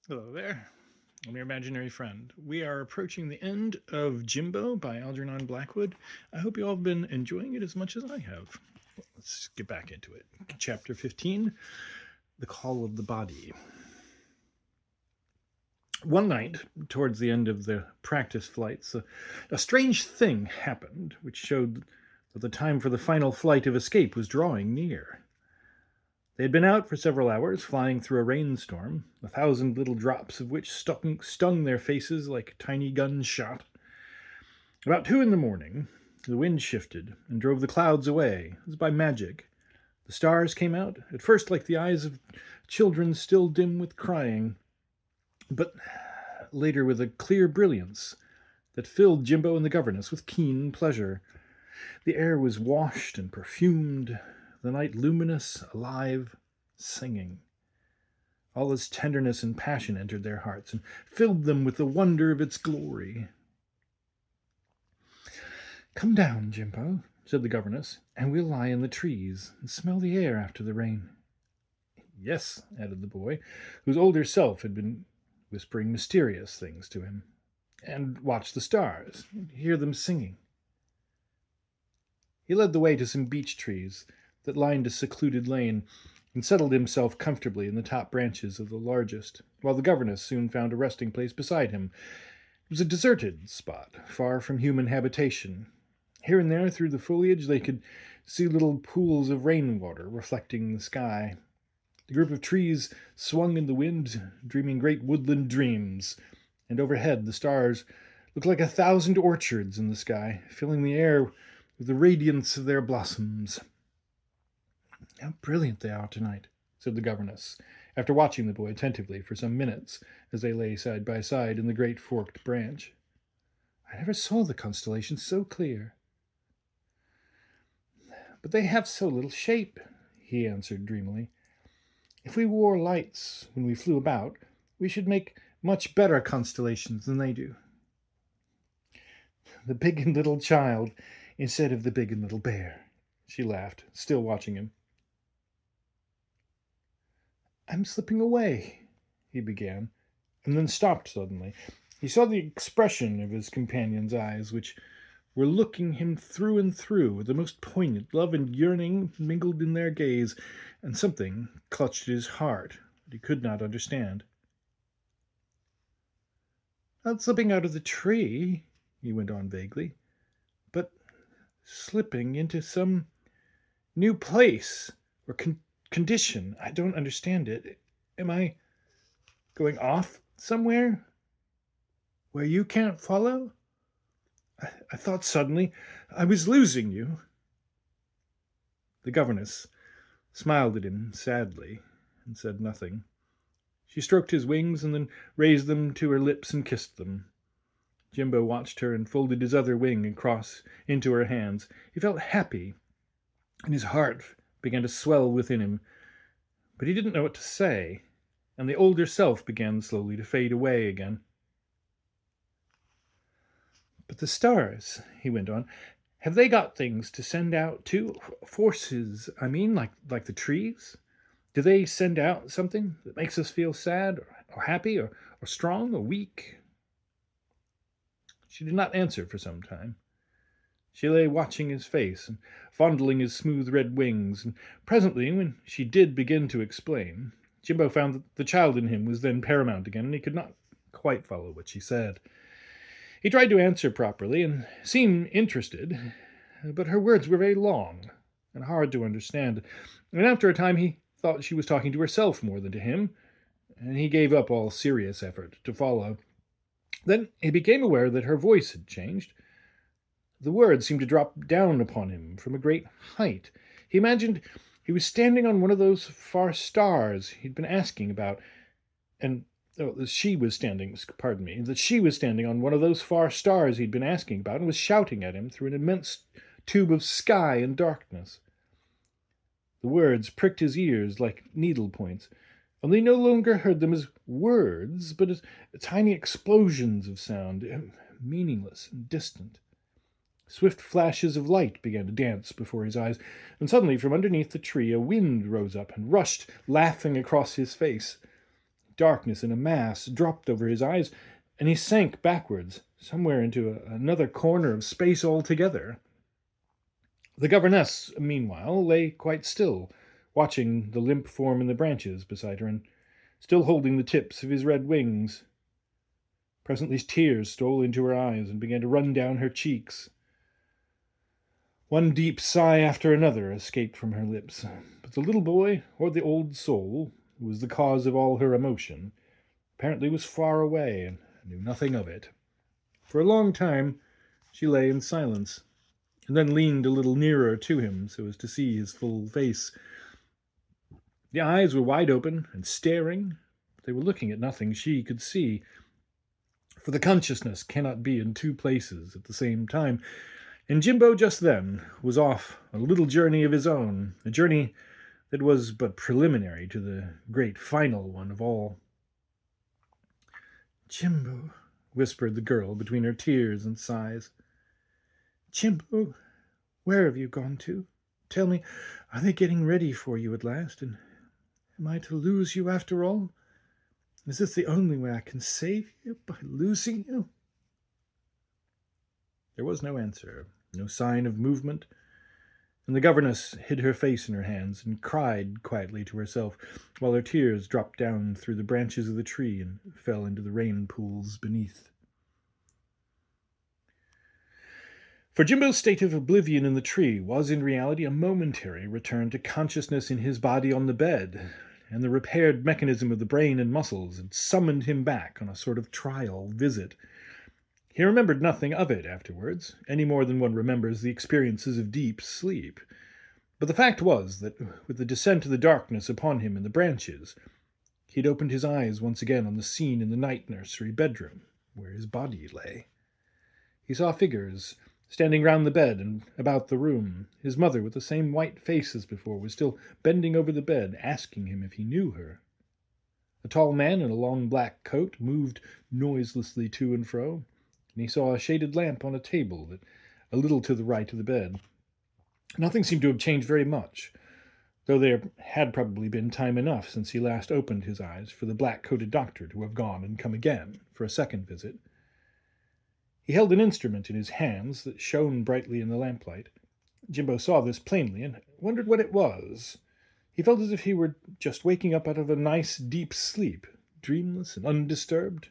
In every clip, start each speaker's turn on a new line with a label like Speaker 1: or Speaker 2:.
Speaker 1: Hello there. I'm your imaginary friend. We are approaching the end of Jimbo by Algernon Blackwood. I hope you all have been enjoying it as much as I have. Let's get back into it. Chapter 15, The Call of the Body. One night, towards the end of the practice flights, a strange thing happened which showed that the time for the final flight of escape was drawing near. They had been out for several hours, flying through a rainstorm, 1,000 little drops of which stung their faces like tiny gunshot. About 2 in the morning, the wind shifted and drove the clouds away, as by magic. The stars came out, at first like the eyes of children still dim with crying, but later with a clear brilliance that filled Jimbo and the governess with keen pleasure. The air was washed and perfumed, the night luminous, alive, singing. All its tenderness and passion entered their hearts and filled them with the wonder of its glory. "Come down, Jimbo," said the governess, "and we'll lie in the trees and smell the air after the rain." "Yes," added the boy, whose older self had been whispering mysterious things to him, "and watch the stars, and hear them singing." He led the way to some beech trees that lined a secluded lane, and settled himself comfortably in the top branches of the largest, while the governess soon found a resting place beside him. It was a deserted spot, far from human habitation. Here and there through the foliage they could see little pools of rainwater reflecting the sky. The group of trees swung in the wind, dreaming great woodland dreams, and overhead the stars looked like 1,000 orchards in the sky, filling the air with the radiance of their blossoms. "How brilliant they are tonight," said the governess, after watching the boy attentively for some minutes as they lay side by side in the great forked branch. "I never saw the constellations so clear." "But they have so little shape," he answered dreamily. "If we wore lights when we flew about, we should make much better constellations than they do." "The big and little child instead of the big and little bear," she laughed, still watching him. "I'm slipping away," he began, and then stopped suddenly. He saw the expression of his companion's eyes, which were looking him through and through with the most poignant love and yearning mingled in their gaze, and something clutched at his heart that he could not understand. "Not slipping out of the tree," he went on vaguely, "but slipping into some new place or condition. I don't understand it. Am I going off somewhere where you can't follow? I thought suddenly I was losing you." The governess smiled at him sadly and said nothing. She stroked his wings and then raised them to her lips and kissed them. Jimbo watched her and folded his other wing across into her hands. He felt happy, and his heart began to swell within him, but he didn't know what to say, and the older self began slowly to fade away again. "But the stars," he went on, "have they got things to send out too? Forces, I mean, like the trees? Do they send out something that makes us feel sad or happy or strong or weak?" She did not answer for some time. She lay watching his face and fondling his smooth red wings, and presently, when she did begin to explain, Jimbo found that the child in him was then paramount again, and he could not quite follow what she said. He tried to answer properly and seem interested, but her words were very long and hard to understand, and after a time he thought she was talking to herself more than to him, and he gave up all serious effort to follow. Then he became aware that her voice had changed. The words seemed to drop down upon him from a great height. He imagined he was standing on one of those far stars he'd been asking about, and she was standing, pardon me, that she was standing on one of those far stars he'd been asking about and was shouting at him through an immense tube of sky and darkness. The words pricked his ears like needle points, only he no longer heard them as words, but as tiny explosions of sound, meaningless and distant. Swift flashes of light began to dance before his eyes, and suddenly from underneath the tree a wind rose up and rushed, laughing across his face. Darkness in a mass dropped over his eyes, and he sank backwards, somewhere into another corner of space altogether. The governess, meanwhile, lay quite still, watching the limp form in the branches beside her, and still holding the tips of his red wings. Presently tears stole into her eyes and began to run down her cheeks. One deep sigh after another escaped from her lips, but the little boy, or the old soul, who was the cause of all her emotion, apparently was far away and knew nothing of it. For a long time she lay in silence, and then leaned a little nearer to him so as to see his full face. The eyes were wide open and staring, but they were looking at nothing she could see, for the consciousness cannot be in two places at the same time. And Jimbo just then was off on a little journey of his own, a journey that was but preliminary to the great final one of all. "Jimbo," whispered the girl between her tears and sighs. "Jimbo, where have you gone to? Tell me, are they getting ready for you at last? And am I to lose you after all? Is this the only way I can save you, by losing you?" There was no answer, no sign of movement, and the governess hid her face in her hands and cried quietly to herself, while her tears dropped down through the branches of the tree and fell into the rain pools beneath. For Jimbo's state of oblivion in the tree was in reality a momentary return to consciousness in his body on the bed, and the repaired mechanism of the brain and muscles had summoned him back on a sort of trial visit. He remembered nothing of it afterwards, any more than one remembers the experiences of deep sleep. But the fact was that, with the descent of the darkness upon him in the branches, he had opened his eyes once again on the scene in the night nursery bedroom, where his body lay. He saw figures standing round the bed and about the room. His mother, with the same white face as before, was still bending over the bed, asking him if he knew her. A tall man in a long black coat moved noiselessly to and fro, and he saw a shaded lamp on a table a little to the right of the bed. Nothing seemed to have changed very much, though there had probably been time enough since he last opened his eyes for the black-coated doctor to have gone and come again for a second visit. He held an instrument in his hands that shone brightly in the lamplight. Jimbo saw this plainly and wondered what it was. He felt as if he were just waking up out of a nice deep sleep, dreamless and undisturbed.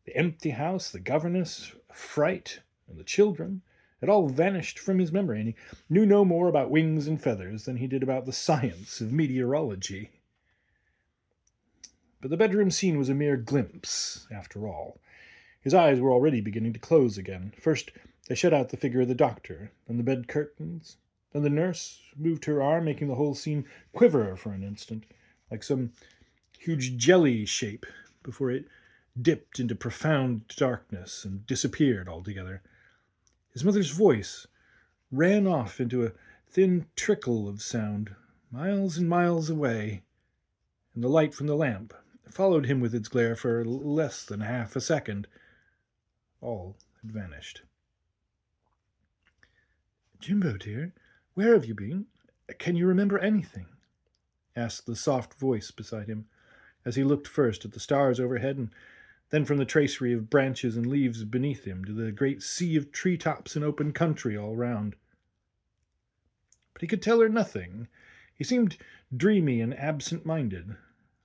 Speaker 1: The empty house, the governess, fright, and the children had all vanished from his memory, and he knew no more about wings and feathers than he did about the science of meteorology. But the bedroom scene was a mere glimpse, after all. His eyes were already beginning to close again. First they shut out the figure of the doctor, then the bed curtains, then the nurse moved her arm, making the whole scene quiver for an instant, like some huge jelly shape, before it dipped into profound darkness and disappeared altogether. His mother's voice ran off into a thin trickle of sound, miles and miles away, and the light from the lamp followed him with its glare for less than half a second. All had vanished. "Jimbo, dear, where have you been? Can you remember anything?" asked the soft voice beside him, as he looked first at the stars overhead and then from the tracery of branches and leaves beneath him to the great sea of tree-tops and open country all round. But he could tell her nothing. He seemed dreamy and absent-minded,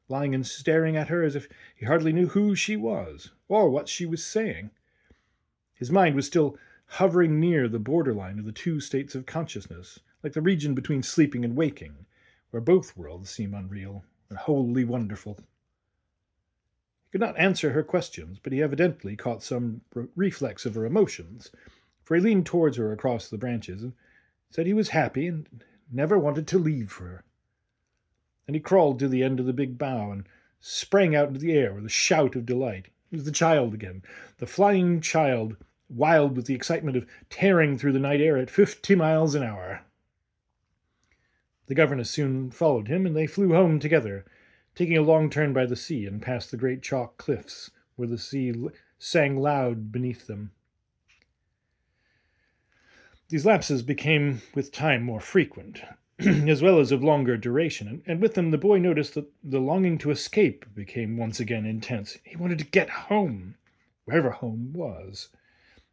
Speaker 1: lying and staring at her as if he hardly knew who she was, or what she was saying. His mind was still hovering near the borderline of the two states of consciousness, like the region between sleeping and waking, where both worlds seem unreal and wholly wonderful. He could not answer her questions, but he evidently caught some reflex of her emotions, for he leaned towards her across the branches and said he was happy and never wanted to leave her. And he crawled to the end of the big bough and sprang out into the air with a shout of delight. He was the child again, the flying child, wild with the excitement of tearing through the night air at 50 miles an hour. The governess soon followed him, and they flew home together, taking a long turn by the sea and past the great chalk cliffs, where the sea sang loud beneath them. These lapses became with time more frequent, as well as of longer duration, and with them the boy noticed that the longing to escape became once again intense. He wanted to get home, wherever home was.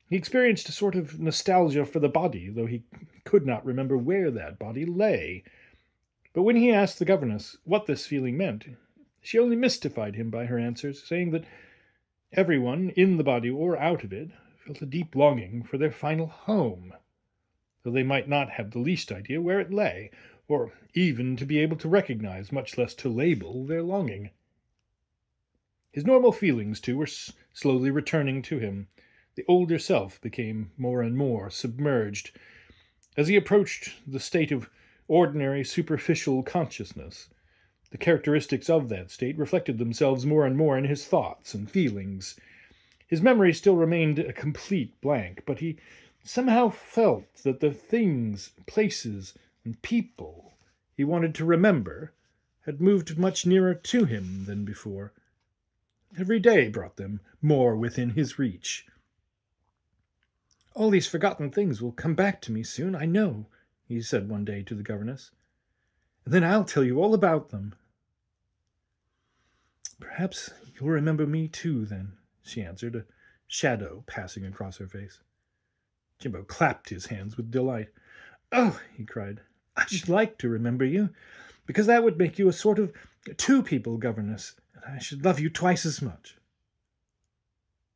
Speaker 1: He experienced a sort of nostalgia for the body, though he could not remember where that body lay. But when he asked the governess what this feeling meant, she only mystified him by her answers, saying that everyone, in the body or out of it, felt a deep longing for their final home, though they might not have the least idea where it lay, or even to be able to recognize, much less to label, their longing. His normal feelings, too, were slowly returning to him. The older self became more and more submerged. As he approached the state of ordinary, superficial consciousness, the characteristics of that state reflected themselves more and more in his thoughts and feelings. His memory still remained a complete blank, but he somehow felt that the things, places, and people he wanted to remember had moved much nearer to him than before. Every day brought them more within his reach. "All these forgotten things will come back to me soon, I know," he said one day to the governess. "And then I'll tell you all about them." "Perhaps you'll remember me too, then," she answered, a shadow passing across her face. Jimbo clapped his hands with delight. "Oh," he cried, "I should like to remember you, because that would make you a sort of two-people governess, and I should love you twice as much."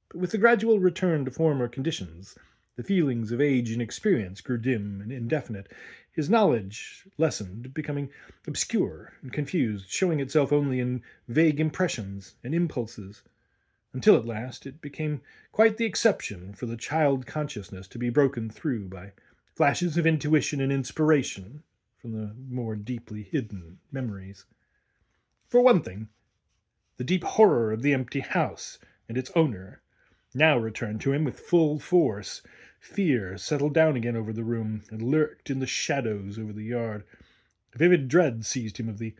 Speaker 1: But with the gradual return to former conditions, the feelings of age and experience grew dim and indefinite. His knowledge lessened, becoming obscure and confused, showing itself only in vague impressions and impulses, until at last it became quite the exception for the child consciousness to be broken through by flashes of intuition and inspiration from the more deeply hidden memories. For one thing, the deep horror of the empty house and its owner now returned to him with full force. Fear settled down again over the room and lurked in the shadows over the yard. A vivid dread seized him of the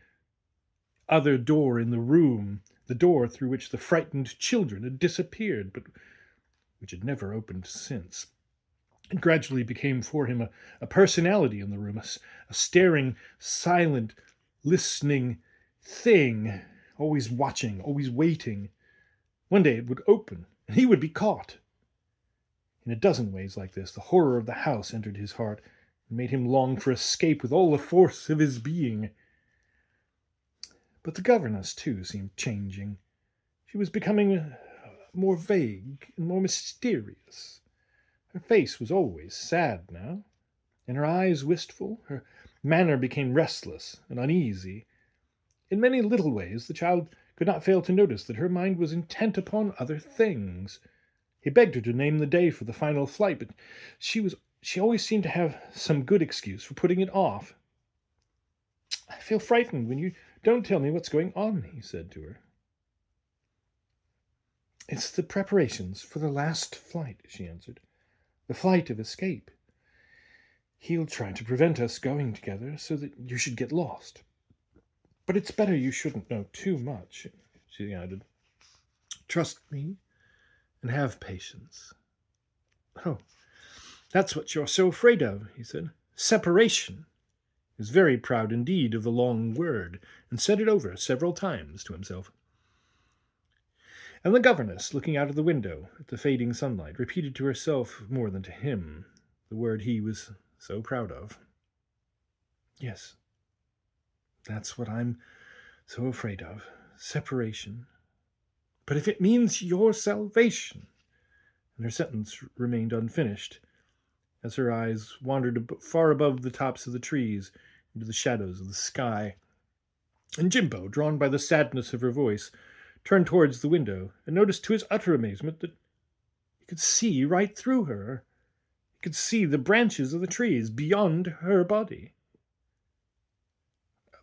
Speaker 1: other door in the room, the door through which the frightened children had disappeared, but which had never opened since. It gradually became for him a personality in the room, a staring, silent, listening thing, always watching, always waiting. One day it would open, and he would be caught. In a dozen ways like this, the horror of the house entered his heart and made him long for escape with all the force of his being. But the governess, too, seemed changing. She was becoming more vague and more mysterious. Her face was always sad now, and her eyes wistful. Her manner became restless and uneasy. In many little ways, the child could not fail to notice that her mind was intent upon other things. He begged her to name the day for the final flight, but she always seemed to have some good excuse for putting it off. "I feel frightened when you don't tell me what's going on," he said to her. "It's the preparations for the last flight," she answered. "The flight of escape. He'll try to prevent us going together so that you should get lost. But it's better you shouldn't know too much," she added. "Trust me and have patience." "Oh, that's what you're so afraid of," he said. "Separation." He was very proud indeed of the long word, and said it over several times to himself. And the governess, looking out of the window at the fading sunlight, repeated to herself more than to him the word he was so proud of. "Yes, that's what I'm so afraid of. Separation. But if it means your salvation—" And her sentence remained unfinished, as her eyes wandered far above the tops of the trees into the shadows of the sky. And Jimbo, drawn by the sadness of her voice, turned towards the window and noticed to his utter amazement that he could see right through her. He could see the branches of the trees beyond her body.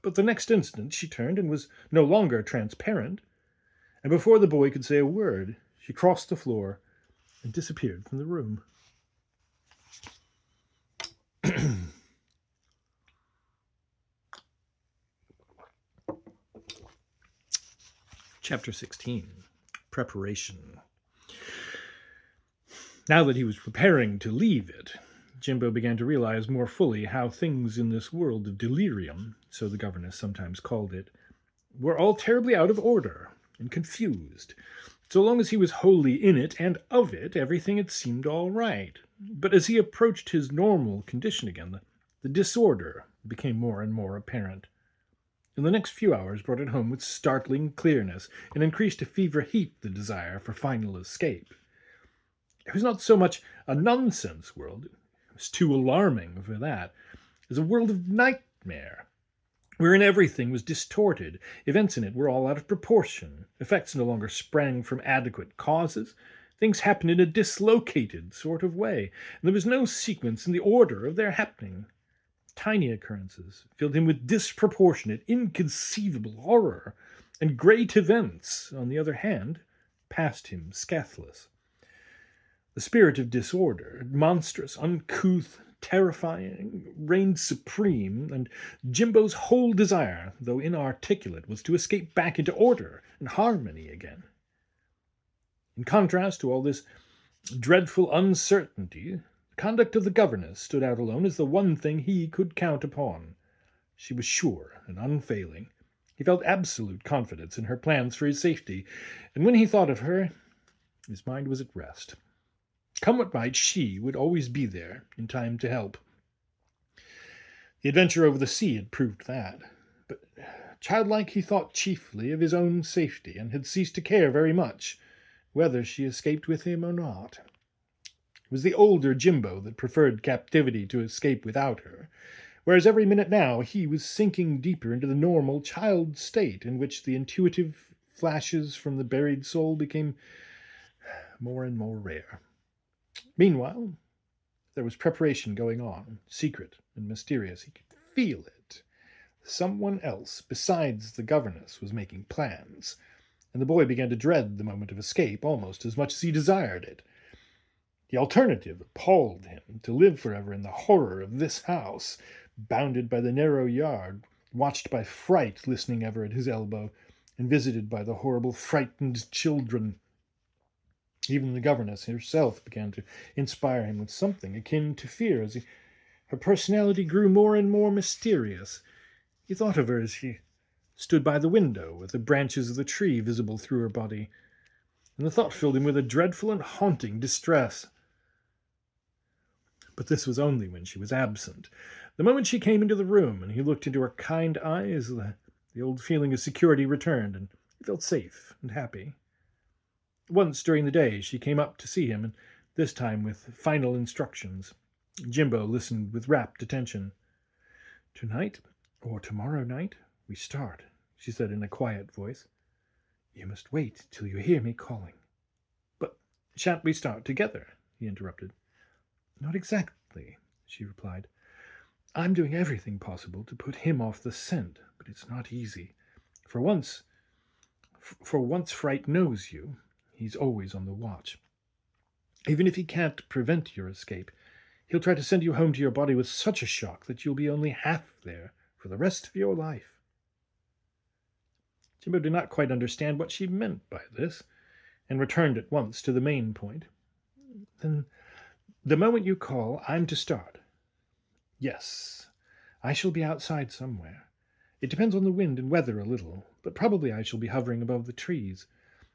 Speaker 1: But the next instant she turned and was no longer transparent, and before the boy could say a word, she crossed the floor and disappeared from the room. Chapter 16. Preparation. Now that he was preparing to leave it, Jimbo began to realize more fully how things in this world of delirium, so the governess sometimes called it, were all terribly out of order and confused. So long as he was wholly in it and of it, everything had seemed all right. But as he approached his normal condition again, the disorder became more and more apparent. And the next few hours brought it home with startling clearness and increased to fever heat the desire for final escape. It was not so much a nonsense world, it was too alarming for that, as a world of nightmare, wherein everything was distorted, events in it were all out of proportion, effects no longer sprang from adequate causes, things happened in a dislocated sort of way, and there was no sequence in the order of their happening. Tiny occurrences filled him with disproportionate, inconceivable horror, and great events, on the other hand, passed him scathless. The spirit of disorder, monstrous, uncouth, terrifying, reigned supreme, and Jimbo's whole desire, though inarticulate, was to escape back into order and harmony again. In contrast to all this dreadful uncertainty, the conduct of the governess stood out alone as the one thing he could count upon. She was sure and unfailing. He felt absolute confidence in her plans for his safety, and when he thought of her, his mind was at rest. Come what might, she would always be there in time to help. The adventure over the sea had proved that, but childlike he thought chiefly of his own safety, and had ceased to care very much whether she escaped with him or not. It was the older Jimbo that preferred captivity to escape without her, whereas every minute now he was sinking deeper into the normal child state in which the intuitive flashes from the buried soul became more and more rare. Meanwhile, there was preparation going on, secret and mysterious. He could feel it. Someone else besides the governess was making plans, and the boy began to dread the moment of escape almost as much as he desired it. The alternative appalled him, to live forever in the horror of this house, bounded by the narrow yard, watched by fright listening ever at his elbow, and visited by the horrible frightened children. Even the governess herself began to inspire him with something akin to fear as her personality grew more and more mysterious. He thought of her as she stood by the window, with the branches of the tree visible through her body, and the thought filled him with a dreadful and haunting distress. But this was only when she was absent. The moment she came into the room and he looked into her kind eyes, the old feeling of security returned, and he felt safe and happy. Once during the day she came up to see him, and this time with final instructions. Jimbo listened with rapt attention. "Tonight, or tomorrow night, we start," she said in a quiet voice. "You must wait till you hear me calling." "But shan't we start together?" he interrupted. "Not exactly," she replied. "I'm doing everything possible to put him off the scent, but it's not easy. For once Fright knows you, he's always on the watch. Even if he can't prevent your escape, he'll try to send you home to your body with such a shock that you'll be only half there for the rest of your life." Jimbo did not quite understand what she meant by this, and returned at once to the main point. "Then, the moment you call, I'm to start?" "Yes. I shall be outside somewhere. It depends on the wind and weather a little, but probably I shall be hovering above the trees.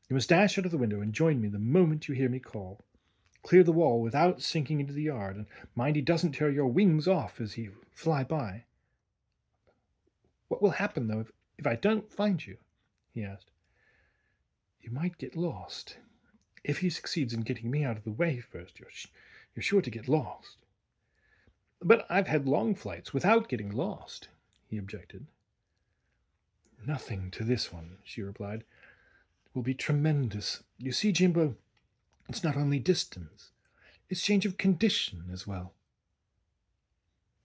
Speaker 1: You must dash out of the window and join me the moment you hear me call. Clear the wall without sinking into the yard, and mind he doesn't tear your wings off as you fly by." "What will happen, though, if I don't find you?" he asked. "You might get lost. If he succeeds in getting me out of the way first, you're sure to get lost." "But I've had long flights without getting lost," he objected. "Nothing to this one," she replied. "It will be tremendous. You see, Jimbo, it's not only distance, it's change of condition as well."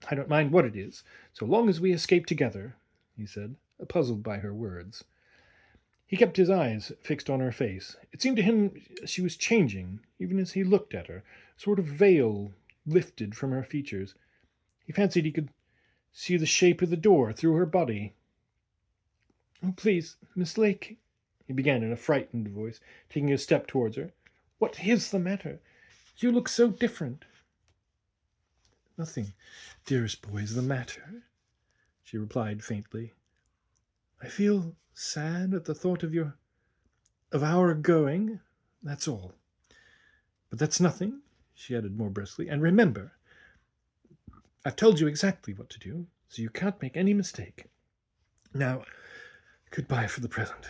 Speaker 1: "I don't mind what it is, so long as we escape together," he said, puzzled by her words. He kept his eyes fixed on her face. It seemed to him she was changing, even as he looked at her. A sort of veil lifted from her features. He fancied he could see the shape of the door through her body. "Oh, please, Miss Lake," he began in a frightened voice, taking a step towards her. "What is the matter? You look so different." Nothing, dearest boy, is the matter, she replied faintly. I feel sad at the thought of our going, that's all. But that's nothing, she added more briskly, and remember, I've told you exactly what to do, so you can't make any mistake. Now, goodbye for the present.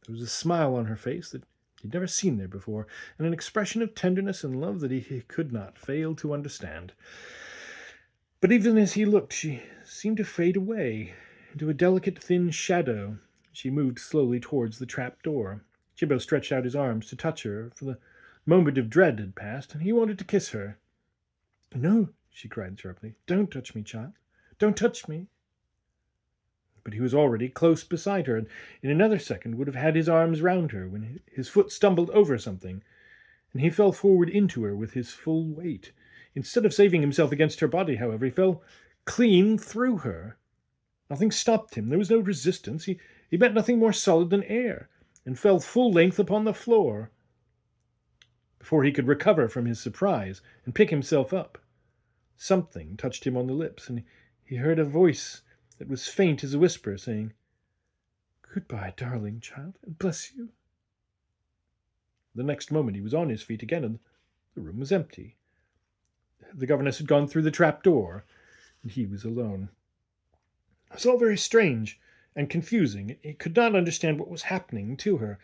Speaker 1: There was a smile on her face that he'd never seen there before, and an expression of tenderness and love that he could not fail to understand. But even as he looked, she seemed to fade away into a delicate, thin shadow. She moved slowly towards the trap door. Jimbo stretched out his arms to touch her, for the moment of dread had passed, and he wanted to kiss her. No, she cried sharply. Don't touch me, child. Don't touch me. But he was already close beside her, and in another second would have had his arms round her when his foot stumbled over something, and he fell forward into her with his full weight. Instead of saving himself against her body, however, he fell clean through her. Nothing stopped him. There was no resistance. He met nothing more solid than air, and fell full length upon the floor. Before he could recover from his surprise and pick himself up, something touched him on the lips, and he heard a voice that was faint as a whisper, saying, Goodbye, darling child, and bless you. The next moment he was on his feet again, and the room was empty. The governess had gone through the trap door, and he was alone. It was all very strange and confusing. He could not understand what was happening to her.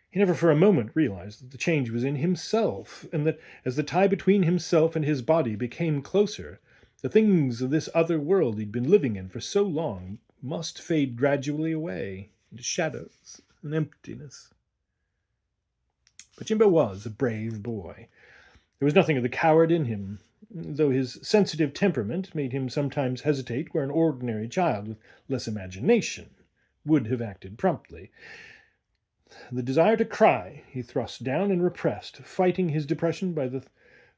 Speaker 1: He never for a moment realized that the change was in himself, and that as the tie between himself and his body became closer, the things of this other world he'd been living in for so long must fade gradually away into shadows and emptiness. But Jimbo was a brave boy. There was nothing of the coward in him, though his sensitive temperament made him sometimes hesitate where an ordinary child with less imagination would have acted promptly. The desire to cry he thrust down and repressed, fighting his depression by the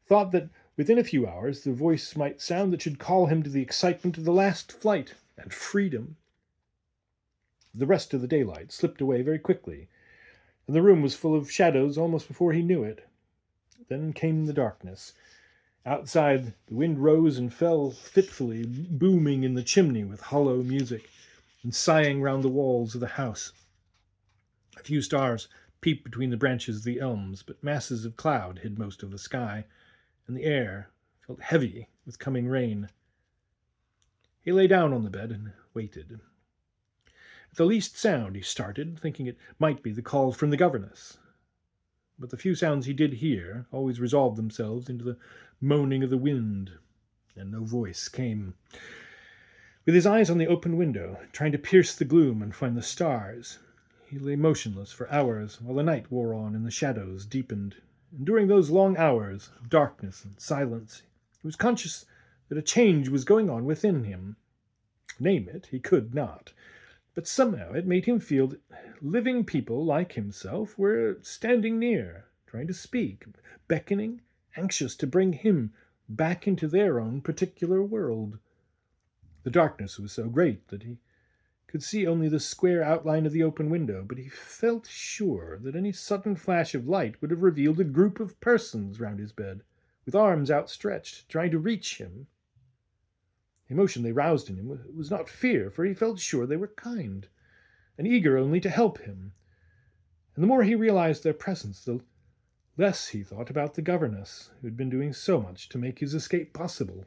Speaker 1: thought that within a few hours the voice might sound that should call him to the excitement of the last flight and freedom. The rest of the daylight slipped away very quickly, and the room was full of shadows almost before he knew it. Then came the darkness. Outside, the wind rose and fell fitfully, booming in the chimney with hollow music, and sighing round the walls of the house. A few stars peeped between the branches of the elms, but masses of cloud hid most of the sky, and the air felt heavy with coming rain. He lay down on the bed and waited. At the least sound he started, thinking it might be the call from the governess. But the few sounds he did hear always resolved themselves into the moaning of the wind, and no voice came. With his eyes on the open window, trying to pierce the gloom and find the stars, he lay motionless for hours while the night wore on and the shadows deepened. And during those long hours of darkness and silence, he was conscious that a change was going on within him. Name it he could not, but somehow it made him feel that living people like himself were standing near, trying to speak, beckoning, anxious to bring him back into their own particular world. The darkness was so great that he could see only the square outline of the open window, but he felt sure that any sudden flash of light would have revealed a group of persons round his bed, with arms outstretched, trying to reach him. The emotion they roused in him was not fear, for he felt sure they were kind, and eager only to help him. And the more he realized their presence, the less he thought about the governess, who had been doing so much to make his escape possible.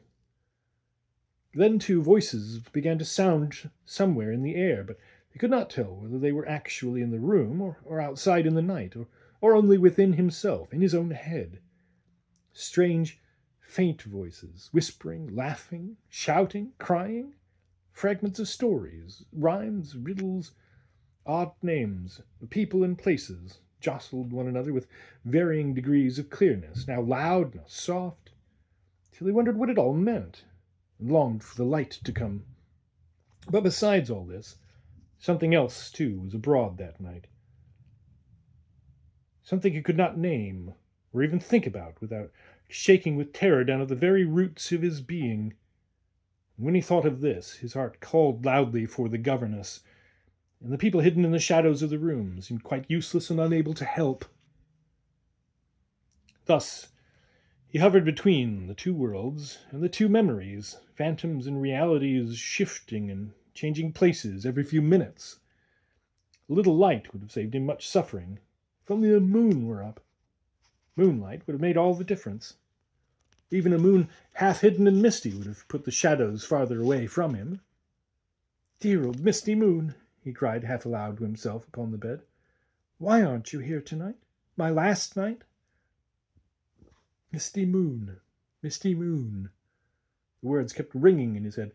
Speaker 1: Then, too, voices began to sound somewhere in the air, but he could not tell whether they were actually in the room, or outside in the night, or only within himself, in his own head. Strange, faint voices, whispering, laughing, shouting, crying, fragments of stories, rhymes, riddles, odd names, people and places, jostled one another with varying degrees of clearness, now loud, now soft, till he wondered what it all meant, and longed for the light to come. But besides all this, something else, too, was abroad that night. Something he could not name, or even think about, without shaking with terror down at the very roots of his being. And when he thought of this, his heart called loudly for the governess, and the people hidden in the shadows of the room seemed quite useless and unable to help. Thus He hovered between the two worlds and the two memories, phantoms and realities shifting and changing places every few minutes. A little light would have saved him much suffering. If only the moon were up. Moonlight would have made all the difference. Even a moon half hidden and misty would have put the shadows farther away from him. "Dear old misty moon," he cried half aloud to himself upon the bed. "Why aren't you here tonight? My last night? Misty moon, misty moon." The words kept ringing in his head.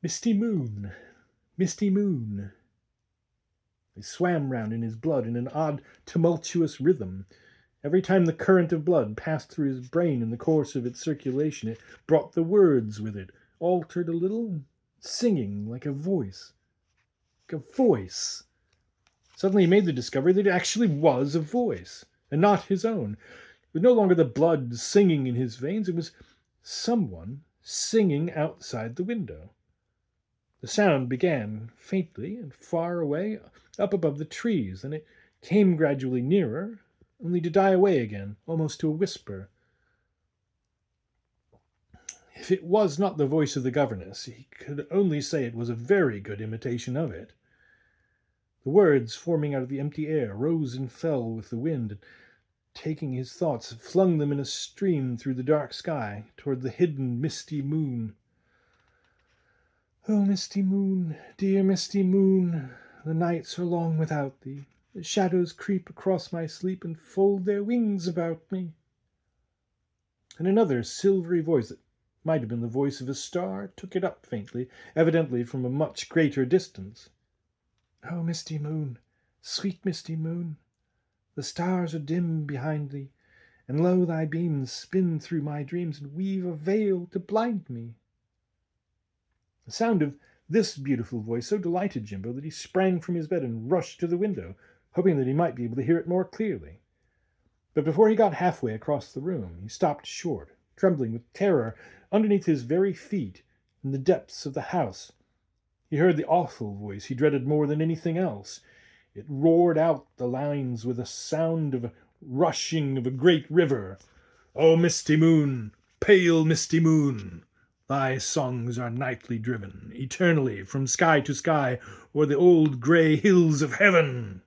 Speaker 1: Misty moon, misty moon. They swam round in his blood in an odd, tumultuous rhythm. Every time the current of blood passed through his brain in the course of its circulation, it brought the words with it, altered a little, singing like a voice. Like a voice. Suddenly he made the discovery that it actually was a voice, and not his own. It was no longer the blood singing in his veins, it was someone singing outside the window. The sound began faintly and far away, up above the trees, and it came gradually nearer, only to die away again, almost to a whisper. If it was not the voice of the governess, he could only say it was a very good imitation of it. The words, forming out of the empty air, rose and fell with the wind, and, taking his thoughts, flung them in a stream through the dark sky, toward the hidden misty moon. "Oh, misty moon, dear misty moon, the nights are long without thee. The shadows creep across my sleep and fold their wings about me." And another silvery voice that might have been the voice of a star took it up faintly, evidently from a much greater distance. "Oh, misty moon, sweet misty moon, the stars are dim behind thee, and lo, thy beams spin through my dreams and weave a veil to blind me." The sound of this beautiful voice so delighted Jimbo that he sprang from his bed and rushed to the window, hoping that he might be able to hear it more clearly. But before he got halfway across the room, he stopped short, trembling with terror underneath his very feet, in the depths of the house. He heard the awful voice he dreaded more than anything else. It roared out the lines with a sound of a rushing of a great river. "O misty moon, pale misty moon, thy songs are nightly driven, eternally from sky to sky, o'er the old grey hills of heaven."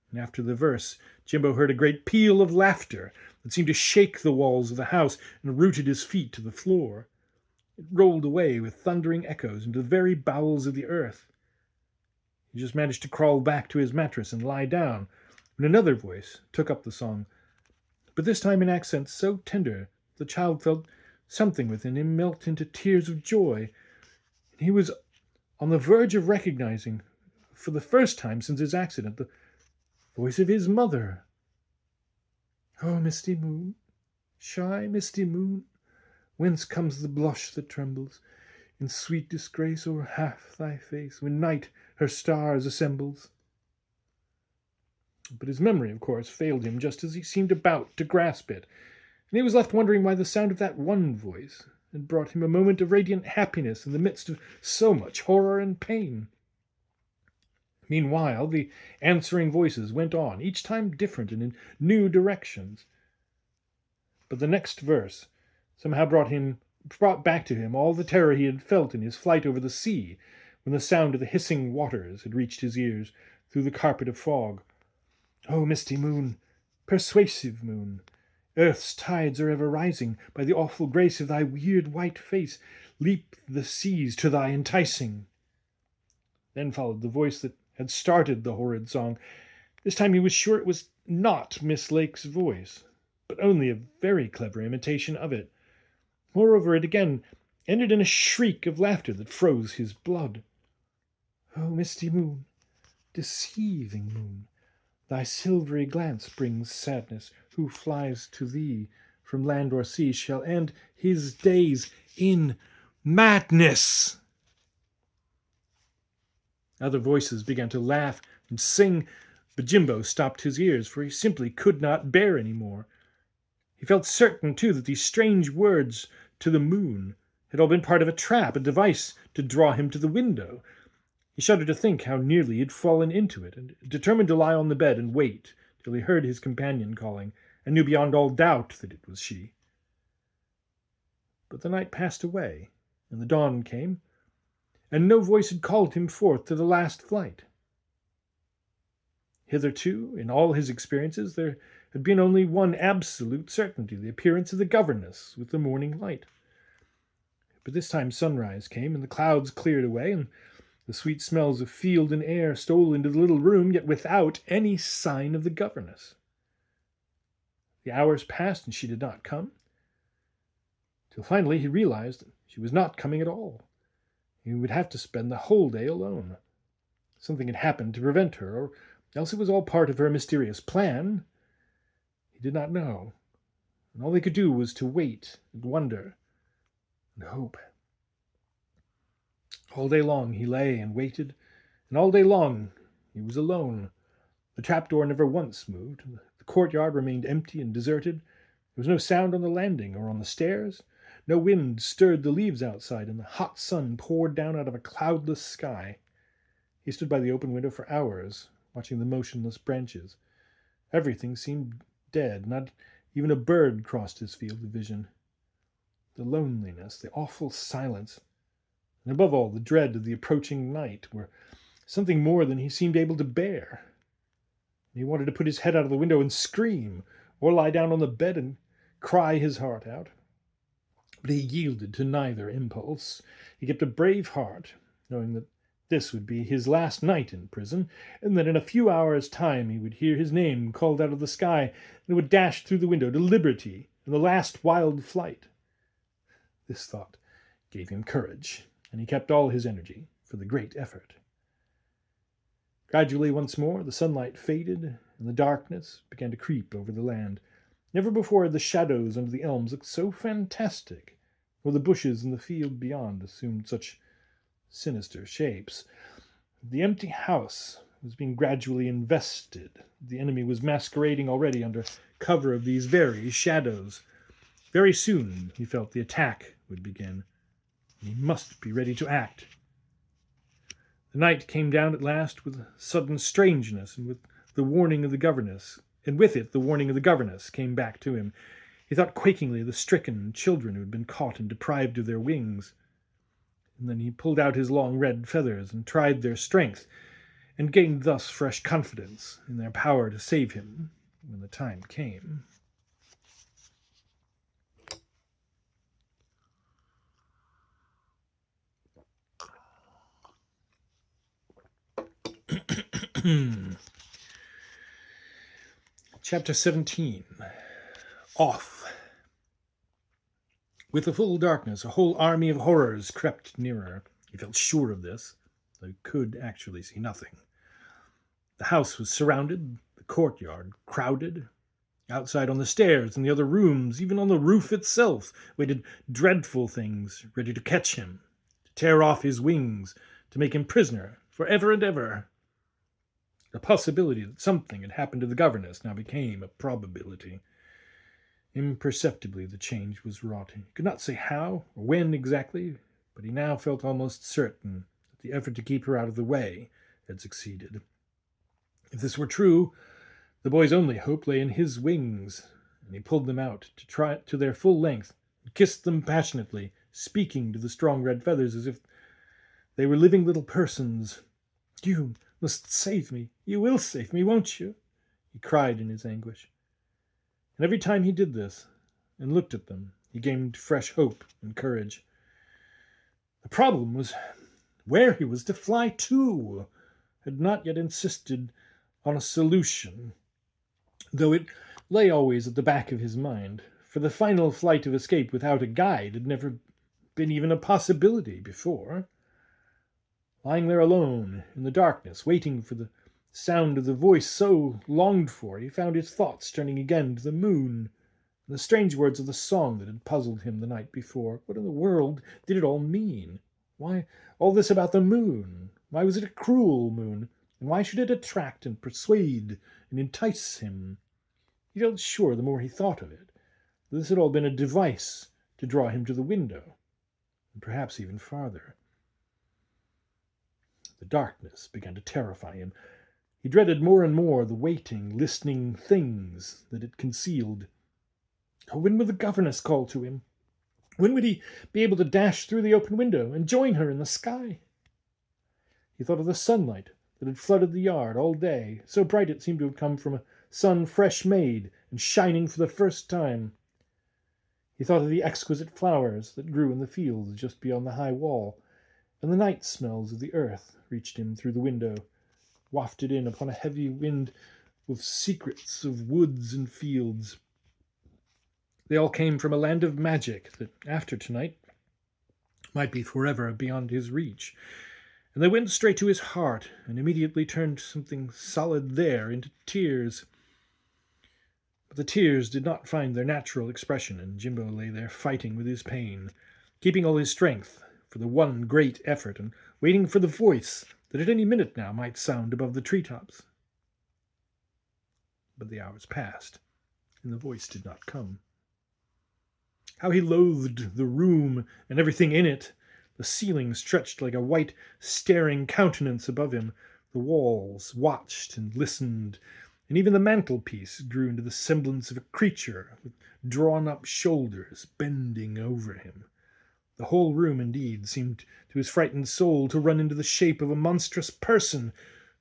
Speaker 1: And after the verse, Jimbo heard a great peal of laughter that seemed to shake the walls of the house and rooted his feet to the floor. It rolled away with thundering echoes into the very bowels of the earth. He just managed to crawl back to his mattress and lie down, when another voice took up the song, but this time in accents so tender the child felt something within him melt into tears of joy. He was on the verge of recognizing, for the first time since his accident, the voice of his mother. "Oh, misty moon, shy misty moon, whence comes the blush that trembles in sweet disgrace o'er half thy face, when night her stars assembles?" But his memory, of course, failed him just as he seemed about to grasp it, and he was left wondering why the sound of that one voice had brought him a moment of radiant happiness in the midst of so much horror and pain. Meanwhile, the answering voices went on, each time different and in new directions. But the next verse somehow brought back to him all the terror he had felt in his flight over the sea, when the sound of the hissing waters had reached his ears through the carpet of fog. "O misty moon, persuasive moon, earth's tides are ever rising. By the awful grace of thy weird white face, leap the seas to thy enticing." Then followed the voice that had started the horrid song. This time he was sure it was not Miss Lake's voice, but only a very clever imitation of it. Moreover, it again ended in a shriek of laughter that froze his blood. "O misty moon, deceiving moon, thy silvery glance brings sadness. Who flies to thee from land or sea shall end his days in madness." Other voices began to laugh and sing, but Jimbo stopped his ears, for he simply could not bear any more. He felt certain, too, that these strange words to the moon had all been part of a trap, a device to draw him to the window. He shuddered to think how nearly he had fallen into it, and determined to lie on the bed and wait till he heard his companion calling. and knew beyond all doubt that it was she. But the night passed away, and the dawn came, and no voice had called him forth to the last flight. Hitherto, in all his experiences, there had been only one absolute certainty, the appearance of the governess with the morning light. But this time sunrise came, and the clouds cleared away, and the sweet smells of field and air stole into the little room, yet without any sign of the governess. The hours passed, and she did not come, till finally he realized that she was not coming at all. He would have to spend the whole day alone. Something had happened to prevent her, or else it was all part of her mysterious plan. He did not know, and all he could do was to wait and wonder and hope. All day long he lay and waited, and all day long he was alone. The trapdoor never once moved. The courtyard remained empty and deserted. There was no sound on the landing or on the stairs. No wind stirred the leaves outside, and the hot sun poured down out of a cloudless sky. He stood by the open window for hours, watching the motionless branches. Everything seemed dead. Not even a bird crossed his field of vision. The loneliness, the awful silence, and above all the dread of the approaching night were something more than he seemed able to bear. He wanted to put his head out of the window and scream, or lie down on the bed and cry his heart out. But he yielded to neither impulse. He kept a brave heart, knowing that this would be his last night in prison, and that in a few hours' time he would hear his name called out of the sky, and would dash through the window to liberty and the last wild flight. This thought gave him courage, and he kept all his energy for the great effort. Gradually, once more, the sunlight faded, and the darkness began to creep over the land. Never before had the shadows under the elms looked so fantastic, or the bushes in the field beyond assumed such sinister shapes. The empty house was being gradually invested. The enemy was masquerading already under cover of these very shadows. Very soon, he felt, the attack would begin. He must be ready to act. The night came down at last with a sudden strangeness, and with the warning of the governess, and with it the warning of the governess came back to him. He thought quakingly of the stricken children who had been caught and deprived of their wings. And then he pulled out his long red feathers and tried their strength, and gained thus fresh confidence in their power to save him when the time came. Chapter 17. Off. With the full darkness, a whole army of horrors crept nearer. He felt sure of this, though he could actually see nothing. The house was surrounded, the courtyard crowded. Outside on the stairs, in the other rooms, even on the roof itself, waited dreadful things ready to catch him, to tear off his wings, to make him prisoner for ever and ever. The possibility that something had happened to the governess now became a probability. Imperceptibly the change was wrought. He could not say how or when exactly, but he now felt almost certain that the effort to keep her out of the way had succeeded. If this were true, the boy's only hope lay in his wings, and he pulled them out to try to their full length, and kissed them passionately, speaking to the strong red feathers as if they were living little persons. "You must save me. You will save me, won't you?" he cried in his anguish. And every time he did this, and looked at them, he gained fresh hope and courage. The problem was where he was to fly to. Had not yet insisted on a solution, though it lay always at the back of his mind, for the final flight of escape without a guide had never been even a possibility before. Lying there alone, in the darkness, waiting for the sound of the voice so longed for, he found his thoughts turning again to the moon, and the strange words of the song that had puzzled him the night before. What in the world did it all mean? Why all this about the moon? Why was it a cruel moon? And why should it attract and persuade and entice him? He felt sure, the more he thought of it, that this had all been a device to draw him to the window, and perhaps even farther. The darkness began to terrify him. He dreaded more and more the waiting, listening things that it concealed. Oh, when would the governess call to him? When would he be able to dash through the open window and join her in the sky? He thought of the sunlight that had flooded the yard all day, so bright it seemed to have come from a sun fresh made and shining for the first time. He thought of the exquisite flowers that grew in the fields just beyond the high wall, and the night smells of the earth reached him through the window, wafted in upon a heavy wind with secrets of woods and fields. They all came from a land of magic that, after tonight, might be forever beyond his reach, and they went straight to his heart and immediately turned something solid there into tears. But the tears did not find their natural expression, and Jimbo lay there fighting with his pain, keeping all his strength for the one great effort, and waiting for the voice that at any minute now might sound above the treetops. But the hours passed, and the voice did not come. How he loathed the room and everything in it! The ceiling stretched like a white, staring countenance above him. The walls watched and listened, and even the mantelpiece grew into the semblance of a creature with drawn-up shoulders bending over him. The whole room, indeed, seemed to his frightened soul to run into the shape of a monstrous person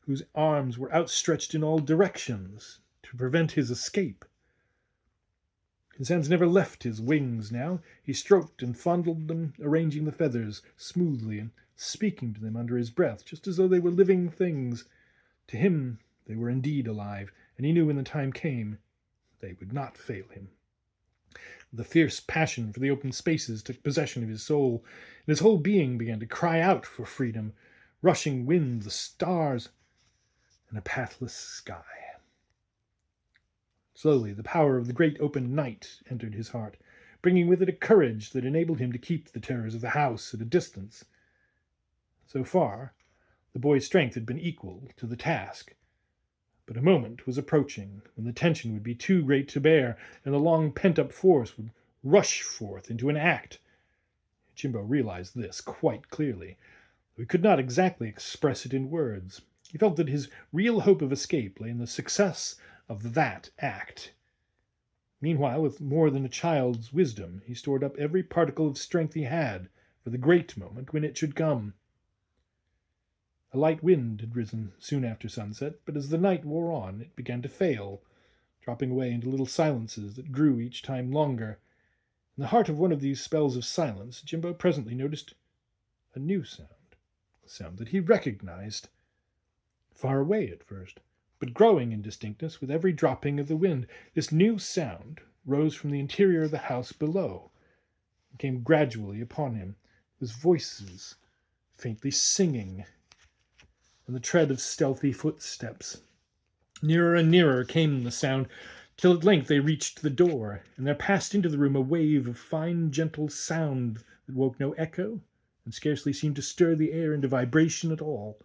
Speaker 1: whose arms were outstretched in all directions to prevent his escape. His hands never left his wings now. He stroked and fondled them, arranging the feathers smoothly and speaking to them under his breath, just as though they were living things. To him they were indeed alive, and he knew when the time came they would not fail him. The fierce passion for the open spaces took possession of his soul, and his whole being began to cry out for freedom. Rushing wind, the stars, and a pathless sky. Slowly, the power of the great open night entered his heart, bringing with it a courage that enabled him to keep the terrors of the house at a distance. So far, the boy's strength had been equal to the task, but a moment was approaching when the tension would be too great to bear, and the long pent-up force would rush forth into an act. Jimbo realized this quite clearly, though he could not exactly express it in words. He felt that his real hope of escape lay in the success of that act. Meanwhile, with more than a child's wisdom, he stored up every particle of strength he had for the great moment when it should come. A light wind had risen soon after sunset, but as the night wore on, it began to fail, dropping away into little silences that grew each time longer. In the heart of one of these spells of silence, Jimbo presently noticed a new sound, a sound that he recognized. Far away at first, but growing in distinctness with every dropping of the wind, this new sound rose from the interior of the house below, and came gradually upon him, with voices faintly singing, and the tread of stealthy footsteps. Nearer and nearer came the sound, till at length they reached the door, and there passed into the room a wave of fine, gentle sound that woke no echo, and scarcely seemed to stir the air into vibration at all.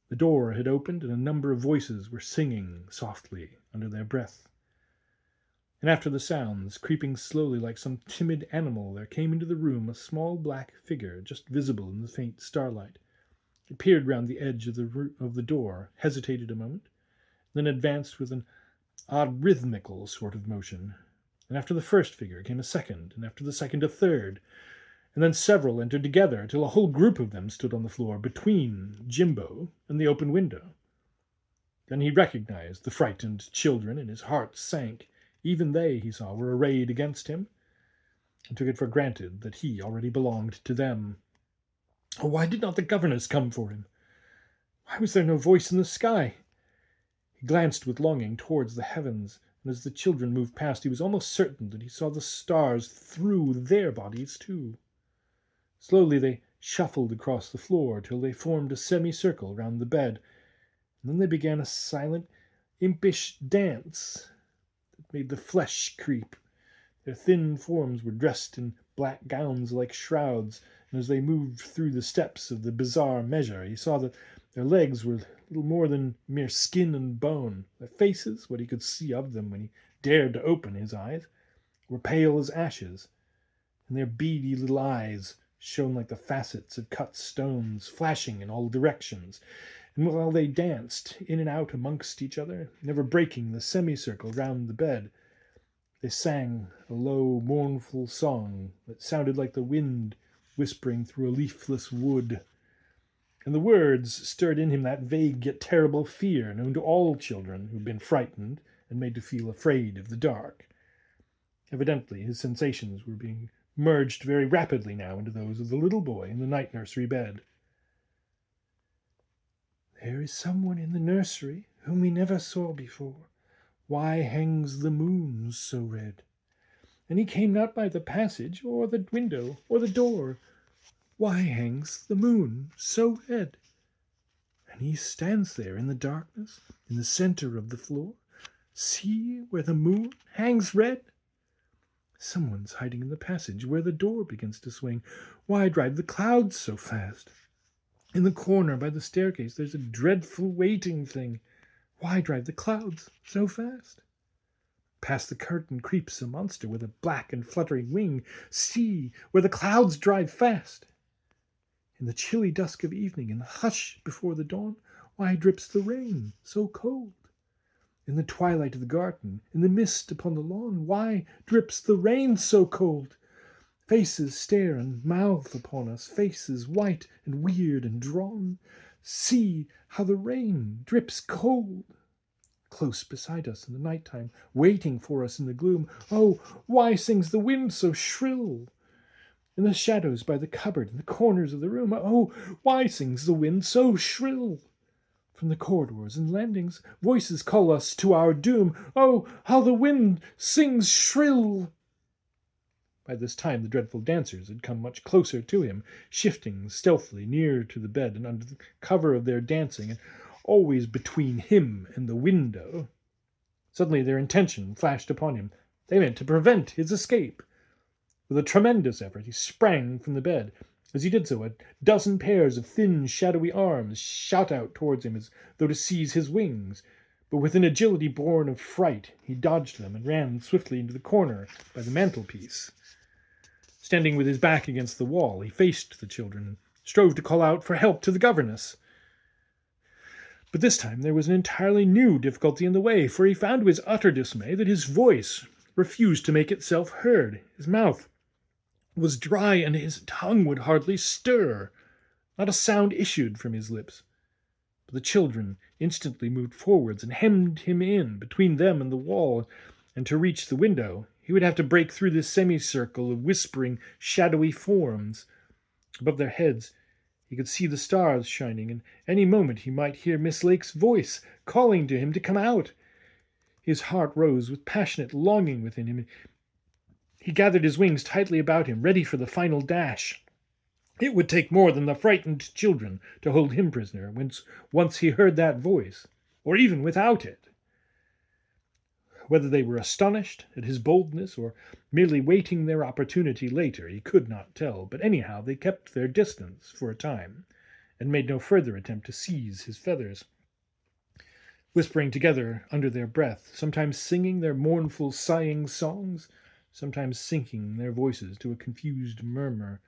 Speaker 1: The door had opened, and a number of voices were singing softly under their breath. And after the sounds, creeping slowly like some timid animal, there came into the room a small black figure, just visible in the faint starlight. It peered round the edge of the door, hesitated a moment, then advanced with an odd rhythmical sort of motion. And after the first figure came a second, and after the second a third, and then several entered together, till a whole group of them stood on the floor between Jimbo and the open window. Then he recognized the frightened children, and his heart sank. Even they, he saw, were arrayed against him, and took it for granted that he already belonged to them. Oh, why did not the governess come for him? Why was there no voice in the sky? He glanced with longing towards the heavens, and as the children moved past, he was almost certain that he saw the stars through their bodies too. Slowly they shuffled across the floor till they formed a semicircle round the bed, and then they began a silent, impish dance that made the flesh creep. Their thin forms were dressed in black gowns like shrouds, and as they moved through the steps of the bizarre measure, he saw that their legs were little more than mere skin and bone. Their faces, what he could see of them when he dared to open his eyes, were pale as ashes, and their beady little eyes shone like the facets of cut stones, flashing in all directions, and while they danced in and out amongst each other, never breaking the semicircle round the bed, they sang a low, mournful song that sounded like the wind whispering through a leafless wood. And the words stirred in him that vague yet terrible fear known to all children who've been frightened and made to feel afraid of the dark. Evidently, his sensations were being merged very rapidly now into those of the little boy in the night nursery bed. "There is someone in the nursery whom we never saw before. Why hangs the moon so red? And he came not by the passage, or the window, or the door. Why hangs the moon so red? And he stands there in the darkness, in the center of the floor. See where the moon hangs red? Someone's hiding in the passage where the door begins to swing. Why drive the clouds so fast? In the corner by the staircase there's a dreadful waiting thing. Why drive the clouds so fast? Past the curtain creeps a monster with a black and fluttering wing. See where the clouds drive fast. In the chilly dusk of evening, in the hush before the dawn, why drips the rain so cold? In the twilight of the garden, in the mist upon the lawn, why drips the rain so cold? Faces stare and mouth upon us, faces white and weird and drawn. See how the rain drips cold. Close beside us in the night time, waiting for us in the gloom. Oh, why sings the wind so shrill? In the shadows by the cupboard, in the corners of the room, oh, why sings the wind so shrill? From the corridors and landings, voices call us to our doom. Oh, how the wind sings shrill! By this time the dreadful dancers had come much closer to him, shifting stealthily near to the bed and under the cover of their dancing, and always between him and the window. Suddenly their intention flashed upon him. They meant to prevent his escape. With a tremendous effort he sprang from the bed. As he did so, a dozen pairs of thin, shadowy arms shot out towards him as though to seize his wings. But with an agility born of fright, he dodged them and ran swiftly into the corner by the mantelpiece. Standing with his back against the wall, he faced the children and strove to call out for help to the governess. But this time there was an entirely new difficulty in the way, for he found to his utter dismay that his voice refused to make itself heard. His mouth was dry and his tongue would hardly stir. Not a sound issued from his lips. But the children instantly moved forwards and hemmed him in between them and the wall, and to reach the window he would have to break through this semicircle of whispering, shadowy forms. Above their heads he could see the stars shining, and any moment he might hear Miss Lake's voice calling to him to come out. His heart rose with passionate longing within him. He gathered his wings tightly about him, ready for the final dash. It would take more than the frightened children to hold him prisoner once he heard that voice, or even without it. Whether they were astonished at his boldness or merely waiting their opportunity later, he could not tell, but anyhow they kept their distance for a time, and made no further attempt to seize his feathers. Whispering together under their breath, sometimes singing their mournful, sighing songs, sometimes sinking their voices to a confused murmur,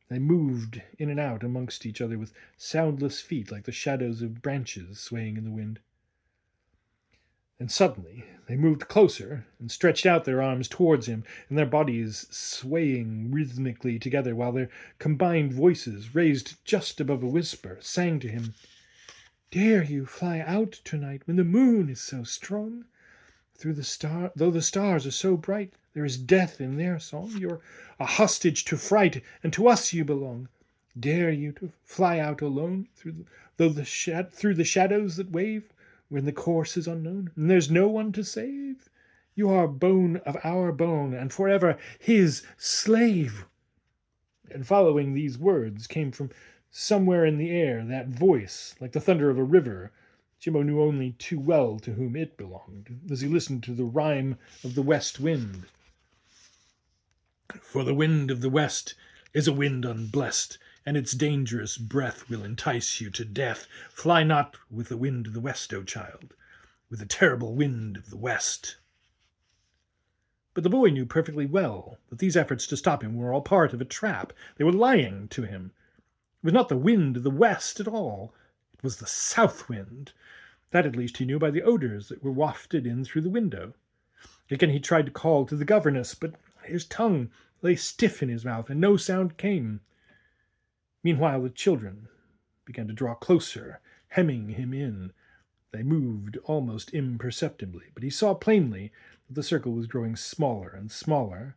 Speaker 1: they moved in and out amongst each other with soundless feet like the shadows of branches swaying in the wind. And suddenly they moved closer and stretched out their arms towards him, and their bodies swaying rhythmically together while their combined voices, raised just above a whisper, sang to him, "Dare you fly out tonight when the moon is so strong? Though the stars are so bright, there is death in their song. You're a hostage to fright, and to us you belong. Dare you to fly out alone through the shadows that wave, when the course is unknown, and there's no one to save? You are bone of our bone, and forever his slave." And following these words came from somewhere in the air that voice, like the thunder of a river. Jimbo knew only too well to whom it belonged, as he listened to the rhyme of the west wind. "For the wind of the west is a wind unblessed, and its dangerous breath will entice you to death. Fly not with the wind of the west, O child, with the terrible wind of the west." But the boy knew perfectly well that these efforts to stop him were all part of a trap. They were lying to him. It was not the wind of the west at all. It was the south wind. That at least he knew by the odors that were wafted in through the window. Again he tried to call to the governess, but his tongue lay stiff in his mouth, and no sound came. Meanwhile the children began to draw closer, hemming him in. They moved almost imperceptibly, but he saw plainly that the circle was growing smaller and smaller.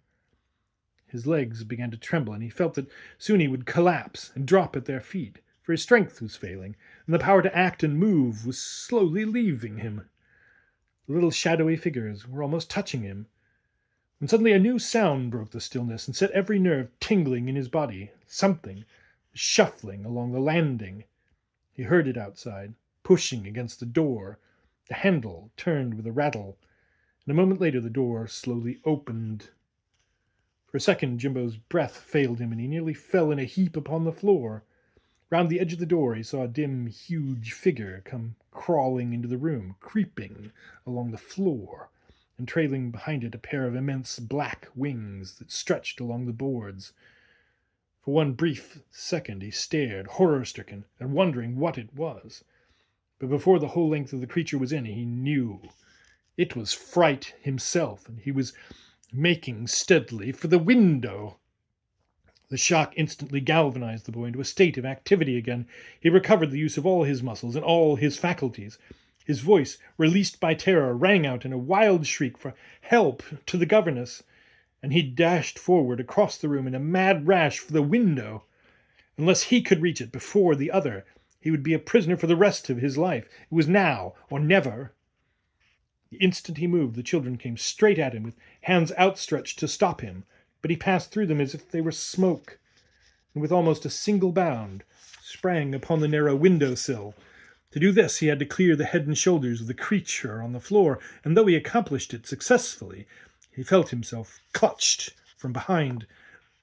Speaker 1: His legs began to tremble, and he felt that soon he would collapse and drop at their feet, for his strength was failing, and the power to act and move was slowly leaving him. The little shadowy figures were almost touching him, when suddenly a new sound broke the stillness and set every nerve tingling in his body. Something was shuffling along the landing. He heard it outside, pushing against the door. The handle turned with a rattle, and a moment later the door slowly opened. For a second Jimbo's breath failed him, and he nearly fell in a heap upon the floor. Round the edge of the door he saw a dim, huge figure come crawling into the room, creeping along the floor, and trailing behind it a pair of immense black wings that stretched along the boards. For one brief second he stared, horror-stricken, and wondering what it was. But before the whole length of the creature was in, he knew. It was Fright himself, and he was making steadily for the window. The shock instantly galvanized the boy into a state of activity again. He recovered the use of all his muscles and all his faculties. His voice, released by terror, rang out in a wild shriek for help to the governess, and he dashed forward across the room in a mad rush for the window. Unless he could reach it before the other, he would be a prisoner for the rest of his life. It was now or never. The instant he moved, the children came straight at him, with hands outstretched to stop him, but he passed through them as if they were smoke, and with almost a single bound sprang upon the narrow window-sill. To do this he had to clear the head and shoulders of the creature on the floor, and though he accomplished it successfully, he felt himself clutched from behind.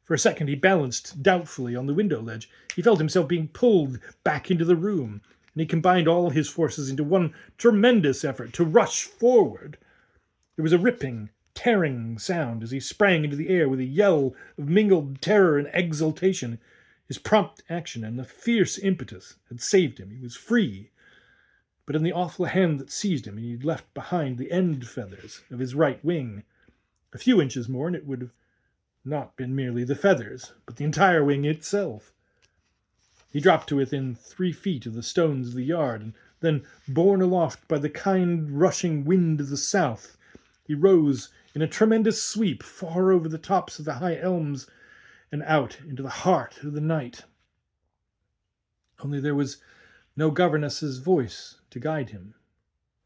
Speaker 1: For a second he balanced doubtfully on the window ledge. He felt himself being pulled back into the room, and he combined all his forces into one tremendous effort to rush forward. There was a ripping, tearing sound as he sprang into the air with a yell of mingled terror and exultation. His prompt action and the fierce impetus had saved him. He was free. But in the awful hand that seized him, he had left behind the end feathers of his right wing. A few inches more, and it would have not been merely the feathers, but the entire wing itself. He dropped to within 3 feet of the stones of the yard, and then, borne aloft by the kind rushing wind of the south, he rose in a tremendous sweep far over the tops of the high elms and out into the heart of the night. Only there was no governess's voice to guide him,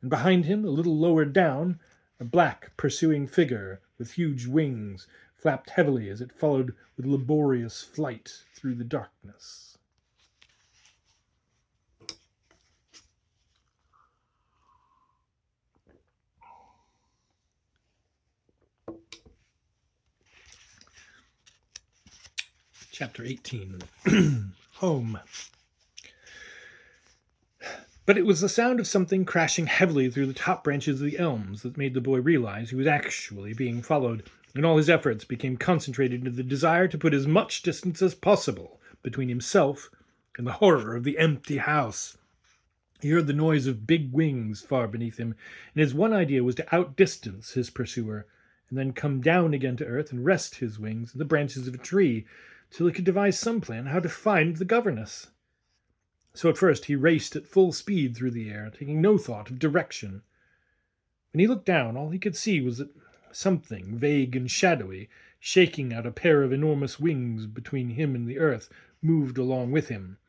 Speaker 1: and behind him, a little lower down, a black pursuing figure with huge wings flapped heavily as it followed with laborious flight through the darkness. Chapter 18. Home. But it was the sound of something crashing heavily through the top branches of the elms that made the boy realize he was actually being followed, and all his efforts became concentrated into the desire to put as much distance as possible between himself and the horror of the empty house. He heard the noise of big wings far beneath him, and his one idea was to outdistance his pursuer, and then come down again to earth and rest his wings in the branches of a tree, till he could devise some plan how to find the governess. So at first he raced at full speed through the air, taking no thought of direction. When he looked down, all he could see was that something vague and shadowy, shaking out a pair of enormous wings between him and the earth, moved along with him.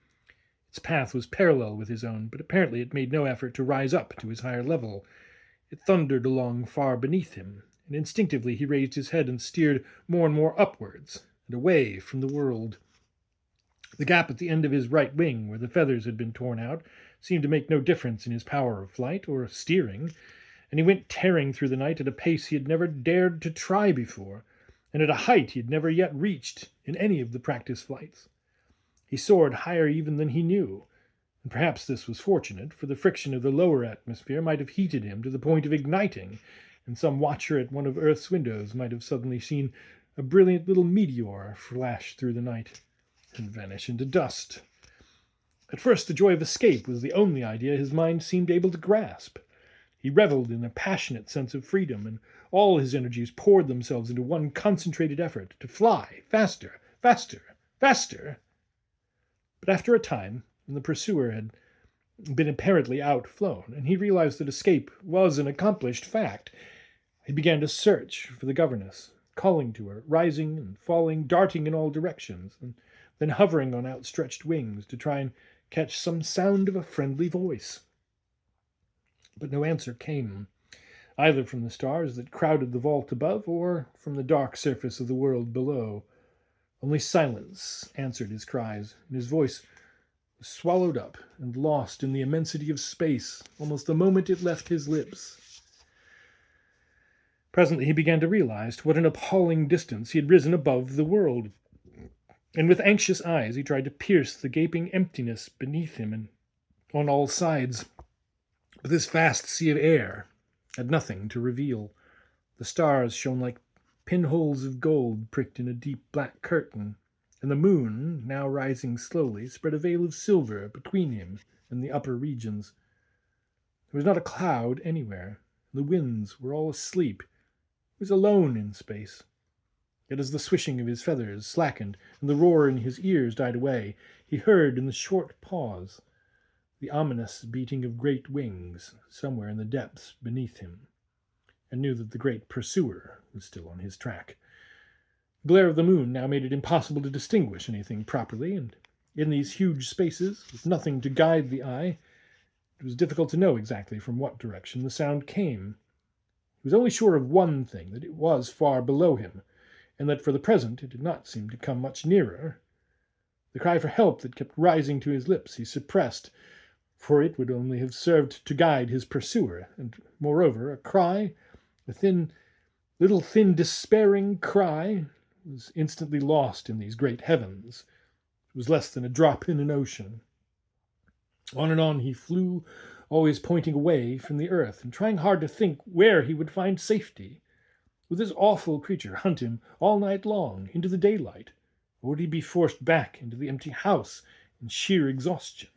Speaker 1: Its path was parallel with his own, but apparently it made no effort to rise up to his higher level. It thundered along far beneath him, and instinctively he raised his head and steered more and more upwards and away from the world. The gap at the end of his right wing, where the feathers had been torn out, seemed to make no difference in his power of flight or steering, and he went tearing through the night at a pace he had never dared to try before, and at a height he had never yet reached in any of the practice flights. He soared higher even than he knew, and perhaps this was fortunate, for the friction of the lower atmosphere might have heated him to the point of igniting, and some watcher at one of Earth's windows might have suddenly seen a brilliant little meteor flash through the night and vanish into dust. At first, the joy of escape was the only idea his mind seemed able to grasp. He reveled in a passionate sense of freedom, and all his energies poured themselves into one concentrated effort to fly faster, faster, faster. But after a time, when the pursuer had been apparently outflown, and he realized that escape was an accomplished fact, he began to search for the governess, calling to her, rising and falling, darting in all directions, and then hovering on outstretched wings to try and catch some sound of a friendly voice. But no answer came, either from the stars that crowded the vault above or from the dark surface of the world below. Only silence answered his cries, and his voice was swallowed up and lost in the immensity of space almost the moment it left his lips. Presently he began to realize to what an appalling distance he had risen above the world, and with anxious eyes he tried to pierce the gaping emptiness beneath him and on all sides. But this vast sea of air had nothing to reveal. The stars shone like pinholes of gold pricked in a deep black curtain, and the moon, now rising slowly, spread a veil of silver between him and the upper regions. There was not a cloud anywhere. The winds were all asleep. He was alone in space. Yet as the swishing of his feathers slackened and the roar in his ears died away, he heard in the short pause the ominous beating of great wings somewhere in the depths beneath him, and knew that the great pursuer was still on his track. The glare of the moon now made it impossible to distinguish anything properly, and in these huge spaces, with nothing to guide the eye, it was difficult to know exactly from what direction the sound came. He was only sure of one thing, that it was far below him, and that for the present it did not seem to come much nearer. The cry for help that kept rising to his lips he suppressed, for it would only have served to guide his pursuer, and, moreover, a thin, despairing cry, was instantly lost in these great heavens. It was less than a drop in an ocean. On and on he flew, always pointing away from the earth, and trying hard to think where he would find safety. Would this awful creature hunt him all night long, into the daylight, or would he be forced back into the empty house in sheer exhaustion?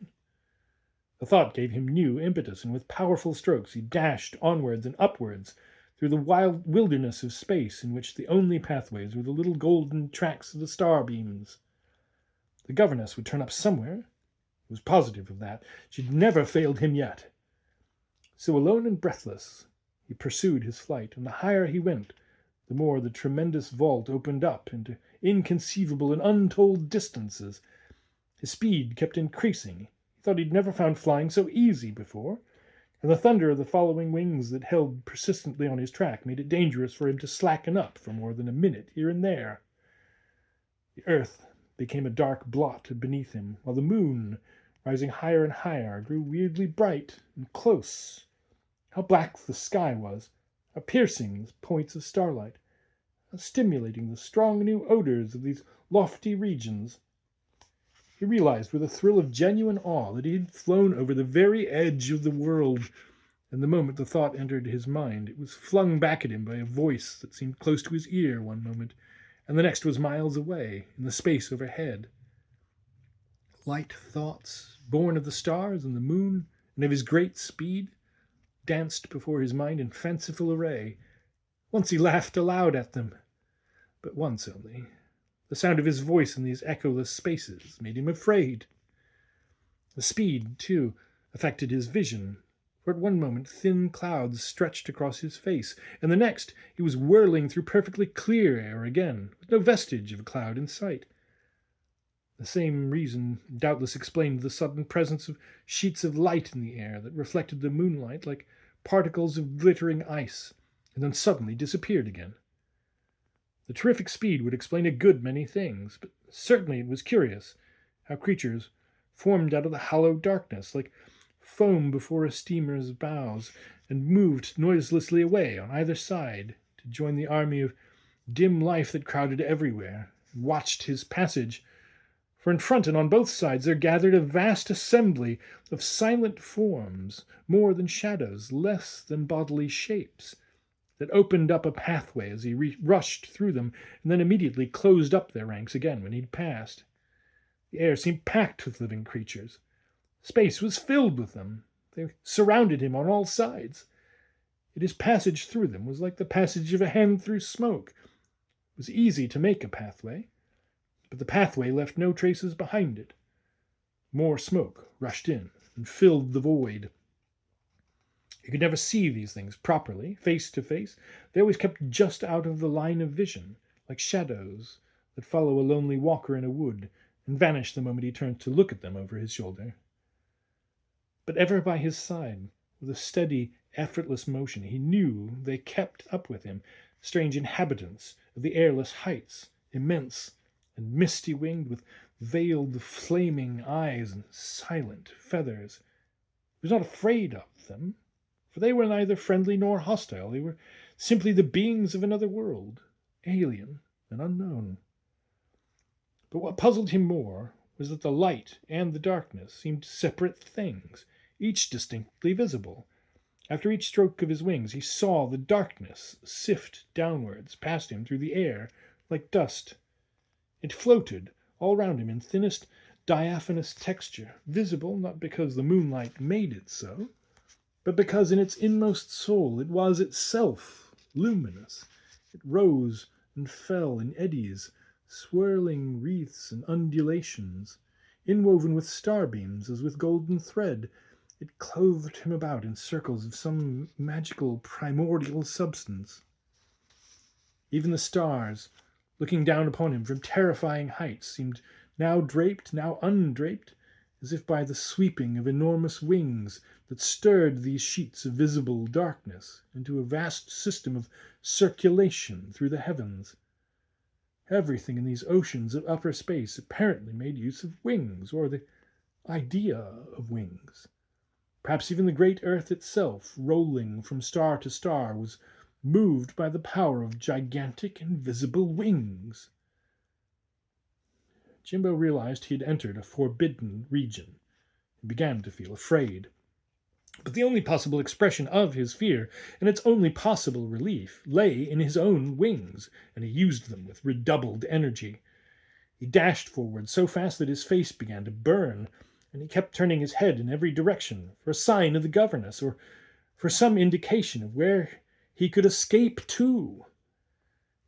Speaker 1: The thought gave him new impetus, and with powerful strokes he dashed onwards and upwards through the wild wilderness of space in which the only pathways were the little golden tracks of the starbeams. The governess would turn up somewhere. He was positive of that. She'd never failed him yet. So alone and breathless, he pursued his flight, and the higher he went, the more the tremendous vault opened up into inconceivable and untold distances. His speed kept increasing. He thought he'd never found flying so easy before, and the thunder of the following wings that held persistently on his track made it dangerous for him to slacken up for more than a minute here and there. The earth became a dark blot beneath him, while the moon, rising higher and higher, grew weirdly bright and close. How black the sky was, how piercing the points of starlight, how stimulating the strong new odors of these lofty regions. He realized with a thrill of genuine awe that he had flown over the very edge of the world, and the moment the thought entered his mind, it was flung back at him by a voice that seemed close to his ear one moment, and the next was miles away, in the space overhead. Light thoughts, born of the stars and the moon, and of his great speed, danced before his mind in fanciful array. Once he laughed aloud at them, but once only. The sound of his voice in these echoless spaces made him afraid. The speed, too, affected his vision, for at one moment thin clouds stretched across his face, and the next he was whirling through perfectly clear air again, with no vestige of a cloud in sight. The same reason doubtless explained the sudden presence of sheets of light in the air that reflected the moonlight like particles of glittering ice, and then suddenly disappeared again. The terrific speed would explain a good many things, but certainly it was curious how creatures formed out of the hollow darkness, like foam before a steamer's bows, and moved noiselessly away on either side to join the army of dim life that crowded everywhere, and watched his passage. For in front and on both sides there gathered a vast assembly of silent forms, more than shadows, less than bodily shapes, that opened up a pathway as he rushed through them, and then immediately closed up their ranks again when he'd passed. The air seemed packed with living creatures. Space was filled with them. They surrounded him on all sides. Yet his passage through them was like the passage of a hand through smoke. It was easy to make a pathway, but the pathway left no traces behind it. More smoke rushed in and filled the void. You could never see these things properly, face to face. They always kept just out of the line of vision, like shadows that follow a lonely walker in a wood and vanish the moment he turns to look at them over his shoulder. But ever by his side, with a steady, effortless motion, he knew they kept up with him, strange inhabitants of the airless heights, immense and misty-winged, with veiled, flaming eyes and silent feathers. He was not afraid of them, for they were neither friendly nor hostile. They were simply the beings of another world, alien and unknown. But what puzzled him more was that the light and the darkness seemed separate things, each distinctly visible. After each stroke of his wings, he saw the darkness sift downwards past him through the air like dust. It floated all round him in thinnest, diaphanous texture, visible not because the moonlight made it so, but because in its inmost soul it was itself luminous. It rose and fell in eddies, swirling wreaths and undulations, inwoven with starbeams as with golden thread. It clothed him about in circles of some magical primordial substance. Even the stars, looking down upon him from terrifying heights, seemed now draped, now undraped, as if by the sweeping of enormous wings that stirred these sheets of visible darkness into a vast system of circulation through the heavens. Everything in these oceans of upper space apparently made use of wings, or the idea of wings. Perhaps even the great earth itself, rolling from star to star, was moved by the power of gigantic invisible wings. Jimbo realized he had entered a forbidden region and began to feel afraid. But the only possible expression of his fear, and its only possible relief, lay in his own wings, and he used them with redoubled energy. He dashed forward so fast that his face began to burn, and he kept turning his head in every direction for a sign of the governess, or for some indication of where he could escape to.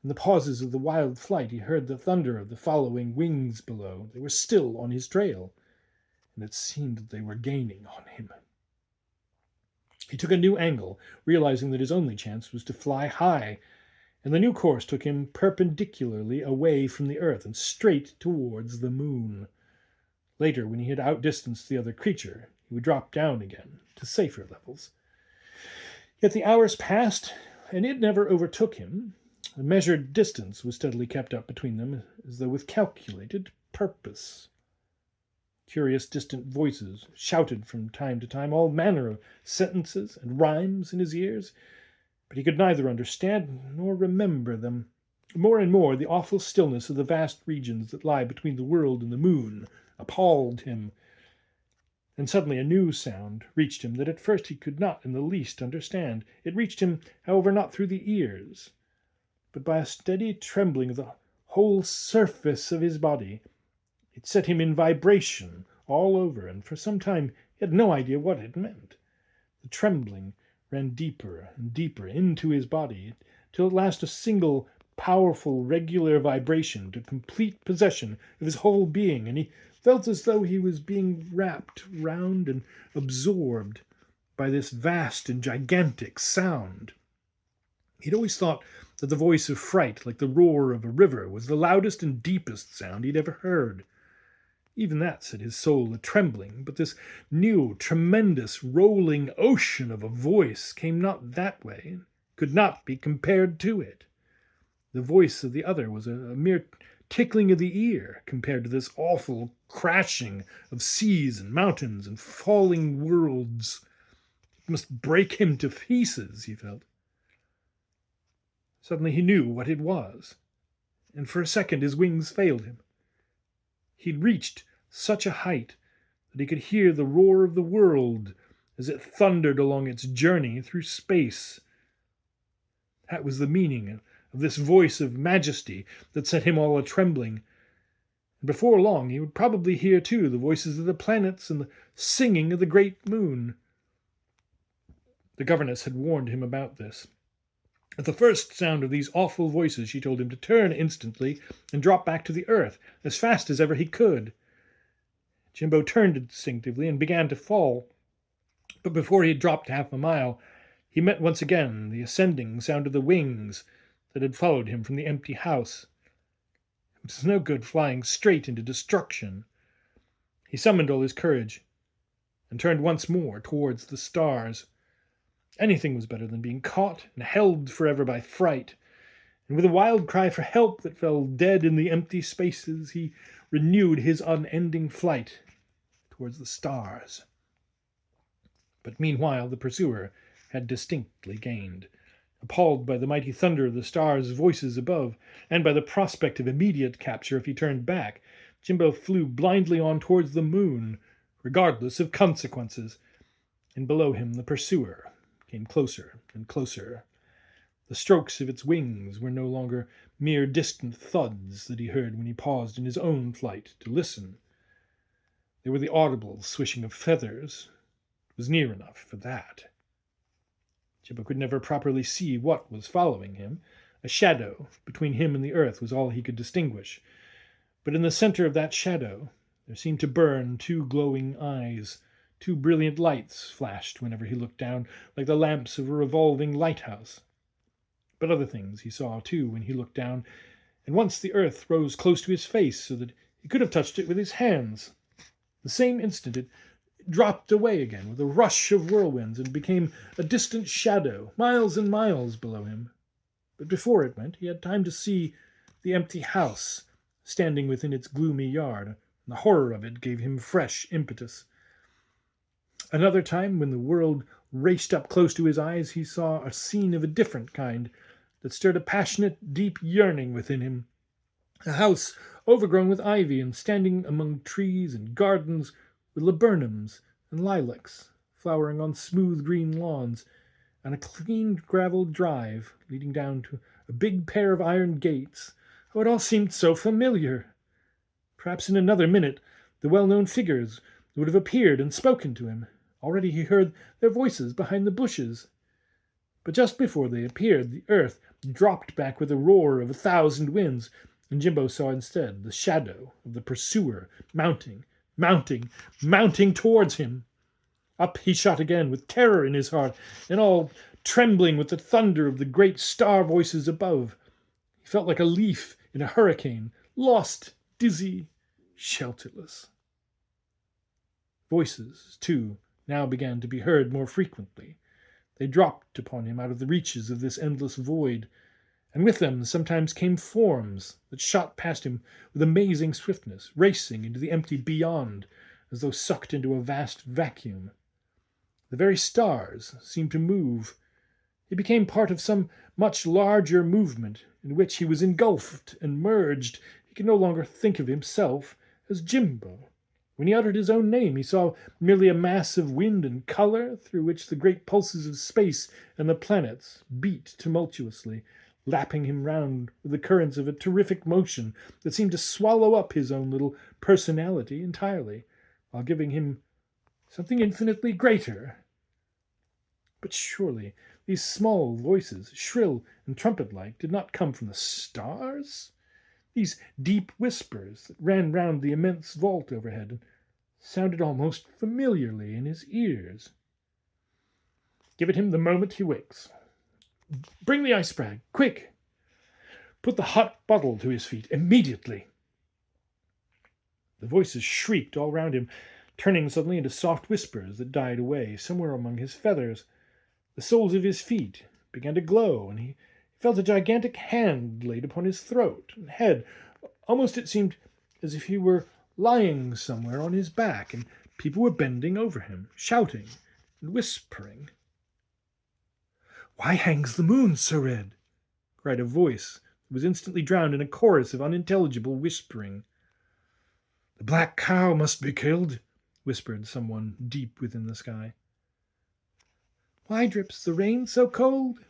Speaker 1: In the pauses of the wild flight, he heard the thunder of the following wings below. They were still on his trail, and it seemed that they were gaining on him. He took a new angle, realizing that his only chance was to fly high, and the new course took him perpendicularly away from the earth and straight towards the moon. Later, when he had outdistanced the other creature, he would drop down again to safer levels. Yet the hours passed, and it never overtook him. A measured distance was steadily kept up between them, as though with calculated purpose. Curious distant voices shouted from time to time all manner of sentences and rhymes in his ears, but he could neither understand nor remember them. More and more, the awful stillness of the vast regions that lie between the world and the moon appalled him. And suddenly a new sound reached him that at first he could not in the least understand. It reached him, however, not through the ears, but by a steady trembling of the whole surface of his body. It set him in vibration all over, and for some time he had no idea what it meant. The trembling ran deeper and deeper into his body, till at last a single, powerful, regular vibration took complete possession of his whole being, and he felt as though he was being wrapped round and absorbed by this vast and gigantic sound. He'd always thought that the voice of fright, like the roar of a river, was the loudest and deepest sound he'd ever heard. Even that set his soul a-trembling, but this new, tremendous, rolling ocean of a voice came not that way, could not be compared to it. The voice of the other was a mere tickling of the ear compared to this awful crashing of seas and mountains and falling worlds. It must break him to pieces, he felt. Suddenly he knew what it was, and for a second his wings failed him. He'd reached such a height that he could hear the roar of the world as it thundered along its journey through space. That was the meaning of this voice of majesty that set him all a-trembling. Before long he would probably hear, too, the voices of the planets and the singing of the great moon. The governess had warned him about this. At the first sound of these awful voices, she told him to turn instantly and drop back to the earth as fast as ever he could. Jimbo turned instinctively and began to fall. But before he had dropped half a mile, he met once again the ascending sound of the wings that had followed him from the empty house. It was no good flying straight into destruction. He summoned all his courage and turned once more towards the stars. Anything was better than being caught and held forever by fright. And with a wild cry for help that fell dead in the empty spaces, he renewed his unending flight towards the stars. But meanwhile the pursuer had distinctly gained. Appalled by the mighty thunder of the stars' voices above, and by the prospect of immediate capture if he turned back, Jimbo flew blindly on towards the moon, regardless of consequences. And below him the pursuer came closer and closer. The strokes of its wings were no longer mere distant thuds that he heard when he paused in his own flight to listen. They were the audible swishing of feathers. It was near enough for that. Jimbo could never properly see what was following him. A shadow between him and the earth was all he could distinguish. But in the center of that shadow there seemed to burn two glowing eyes. Two brilliant lights flashed whenever he looked down, like the lamps of a revolving lighthouse. But other things he saw, too, when he looked down, and once the earth rose close to his face so that he could have touched it with his hands. The same instant it dropped away again with a rush of whirlwinds and became a distant shadow, miles and miles below him. But before it went, he had time to see the empty house standing within its gloomy yard, and the horror of it gave him fresh impetus. Another time, when the world raced up close to his eyes, he saw a scene of a different kind that stirred a passionate, deep yearning within him. A house overgrown with ivy and standing among trees and gardens with laburnums and lilacs flowering on smooth green lawns, and a clean gravel drive leading down to a big pair of iron gates. Oh, it all seemed so familiar. Perhaps in another minute the well-known figures would have appeared and spoken to him. Already he heard their voices behind the bushes. But just before they appeared, the earth dropped back with a roar of 1,000 winds, and Jimbo saw instead the shadow of the pursuer mounting towards him. Up he shot again, with terror in his heart, and all trembling with the thunder of the great star voices above. He felt like a leaf in a hurricane, lost, dizzy, shelterless. Voices, too, now began to be heard more frequently. They dropped upon him out of the reaches of this endless void, and with them sometimes came forms that shot past him with amazing swiftness, racing into the empty beyond, as though sucked into a vast vacuum. The very stars seemed to move. He became part of some much larger movement in which he was engulfed and merged. He could no longer think of himself as Jimbo. When he uttered his own name, he saw merely a mass of wind and color through which the great pulses of space and the planets beat tumultuously, lapping him round with the currents of a terrific motion that seemed to swallow up his own little personality entirely, while giving him something infinitely greater. But surely these small voices, shrill and trumpet-like, did not come from the stars? These deep whispers that ran round the immense vault overhead and sounded almost familiarly in his ears. Give it him the moment he wakes. Bring the ice bag, quick! Put the hot bottle to his feet, immediately! The voices shrieked all round him, turning suddenly into soft whispers that died away somewhere among his feathers. The soles of his feet began to glow, and he felt a gigantic hand laid upon his throat and head. Almost it seemed as if he were lying somewhere on his back, and people were bending over him, shouting and whispering. "Why hangs the moon so red?" cried a voice that was instantly drowned in a chorus of unintelligible whispering. "The black cow must be killed," whispered someone deep within the sky. "Why drips the rain so cold?"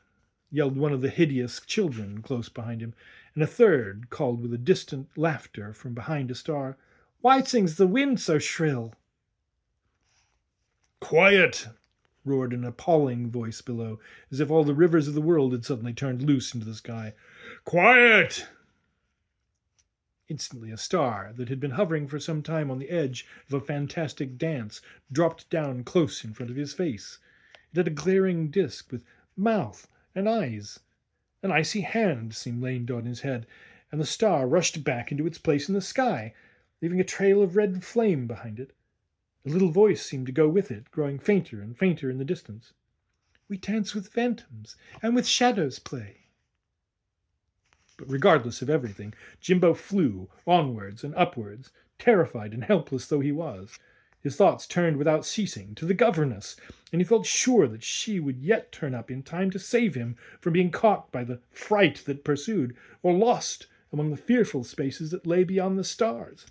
Speaker 1: yelled one of the hideous children close behind him, and a third called with a distant laughter from behind a star, "Why sings the wind so shrill?" "Quiet!" roared an appalling voice below, as if all the rivers of the world had suddenly turned loose into the sky. "Quiet!" Instantly a star, that had been hovering for some time on the edge of a fantastic dance, dropped down close in front of his face. It had a glaring disk with mouth and eyes. An icy hand seemed laid on his head, and the star rushed back into its place in the sky, leaving a trail of red flame behind it. A little voice seemed to go with it, growing fainter and fainter in the distance. "We dance with phantoms, and with shadows play." But regardless of everything, Jimbo flew onwards and upwards, terrified and helpless though he was. His thoughts turned without ceasing to the governess, and he felt sure that she would yet turn up in time to save him from being caught by the fright that pursued, or lost among the fearful spaces that lay beyond the stars.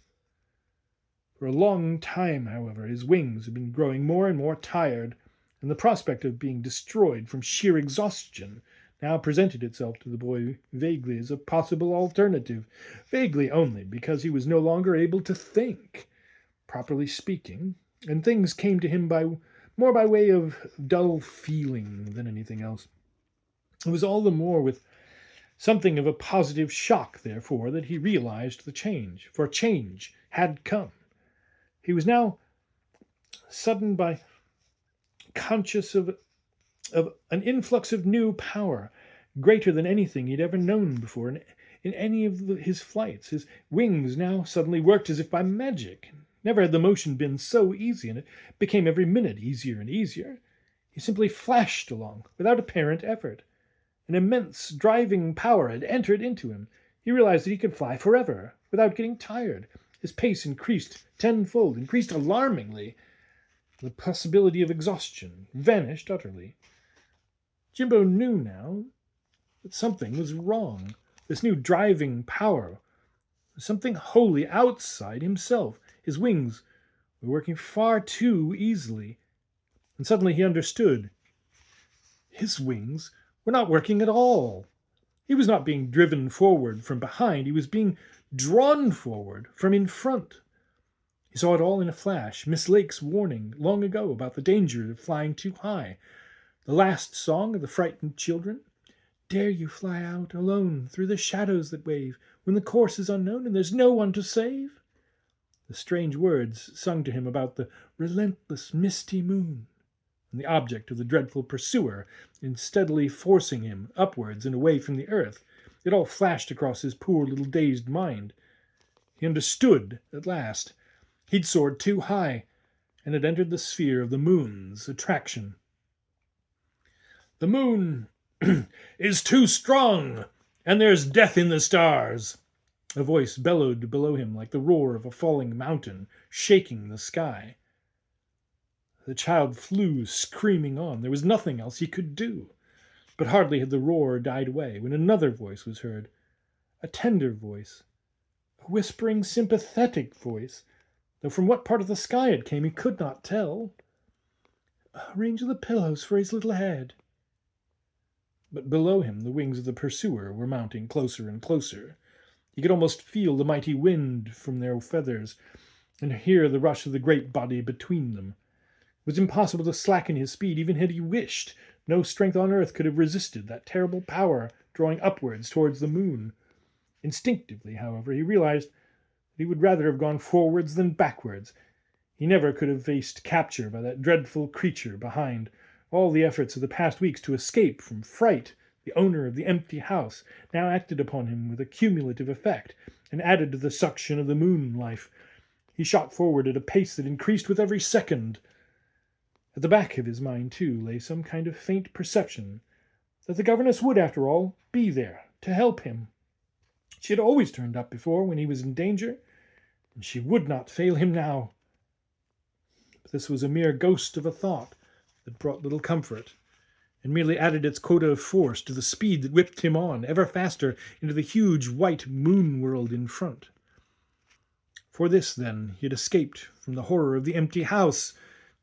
Speaker 1: For a long time, however, his wings had been growing more and more tired, and the prospect of being destroyed from sheer exhaustion now presented itself to the boy vaguely as a possible alternative, vaguely only because he was no longer able to think, properly speaking, and things came to him more by way of dull feeling than anything else. It was all the more with something of a positive shock, therefore, that he realized the change, for change had come. He was now suddenly by conscious of an influx of new power, greater than anything he'd ever known before in any of his flights. His wings now suddenly worked as if by magic. Never had the motion been so easy, and it became every minute easier and easier. He simply flashed along without apparent effort. An immense driving power had entered into him. He realized that he could fly forever without getting tired. His pace increased tenfold, increased alarmingly. The possibility of exhaustion vanished utterly. Jimbo knew now that something was wrong. This new driving power was something wholly outside himself. His wings were working far too easily. And suddenly he understood. His wings were not working at all. He was not being driven forward from behind. He was being drawn forward from in front. He saw it all in a flash. Miss Lake's warning long ago about the danger of flying too high. The last song of the frightened children. "Dare you fly out alone through the shadows that wave, when the course is unknown and there's no one to save?" The strange words sung to him about the relentless misty moon, and the object of the dreadful pursuer in steadily forcing him upwards and away from the earth. It all flashed across his poor little dazed mind. He understood at last. He'd soared too high, and had entered the sphere of the moon's attraction. "The moon is too strong, and there's death in the stars," a voice bellowed below him like the roar of a falling mountain, shaking the sky. The child flew screaming on. There was nothing else he could do. But hardly had the roar died away when another voice was heard, a tender voice, a whispering, sympathetic voice, though from what part of the sky it came he could not tell. "Arrange the pillows for his little head." But below him the wings of the pursuer were mounting closer and closer. He could almost feel the mighty wind from their feathers, and hear the rush of the great body between them. It was impossible to slacken his speed, even had he wished. No strength on earth could have resisted that terrible power drawing upwards towards the moon. Instinctively, however, he realized that he would rather have gone forwards than backwards. He never could have faced capture by that dreadful creature behind. All the efforts of the past weeks to escape from fright, the owner of the empty house, now acted upon him with a cumulative effect, and added to the suction of the moon life. He shot forward at a pace that increased with every second. At the back of his mind, too, lay some kind of faint perception that the governess would, after all, be there to help him. She had always turned up before when he was in danger, and she would not fail him now. But this was a mere ghost of a thought that brought little comfort, and merely added its quota of force to the speed that whipped him on, ever faster, into the huge white moon world in front. For this, then, he had escaped from the horror of the empty house,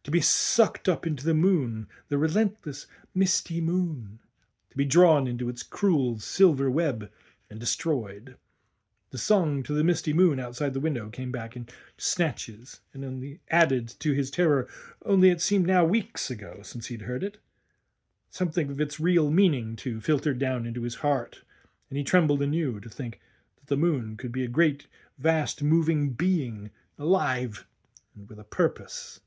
Speaker 1: to be sucked up into the moon, the relentless, misty moon, to be drawn into its cruel silver web, and destroyed. The song to the misty moon outside the window came back in snatches, and only added to his terror, only it seemed now weeks ago since he'd heard it. Something of its real meaning, too, filtered down into his heart, and he trembled anew to think that the moon could be a great, vast, moving being, alive, and with a purpose.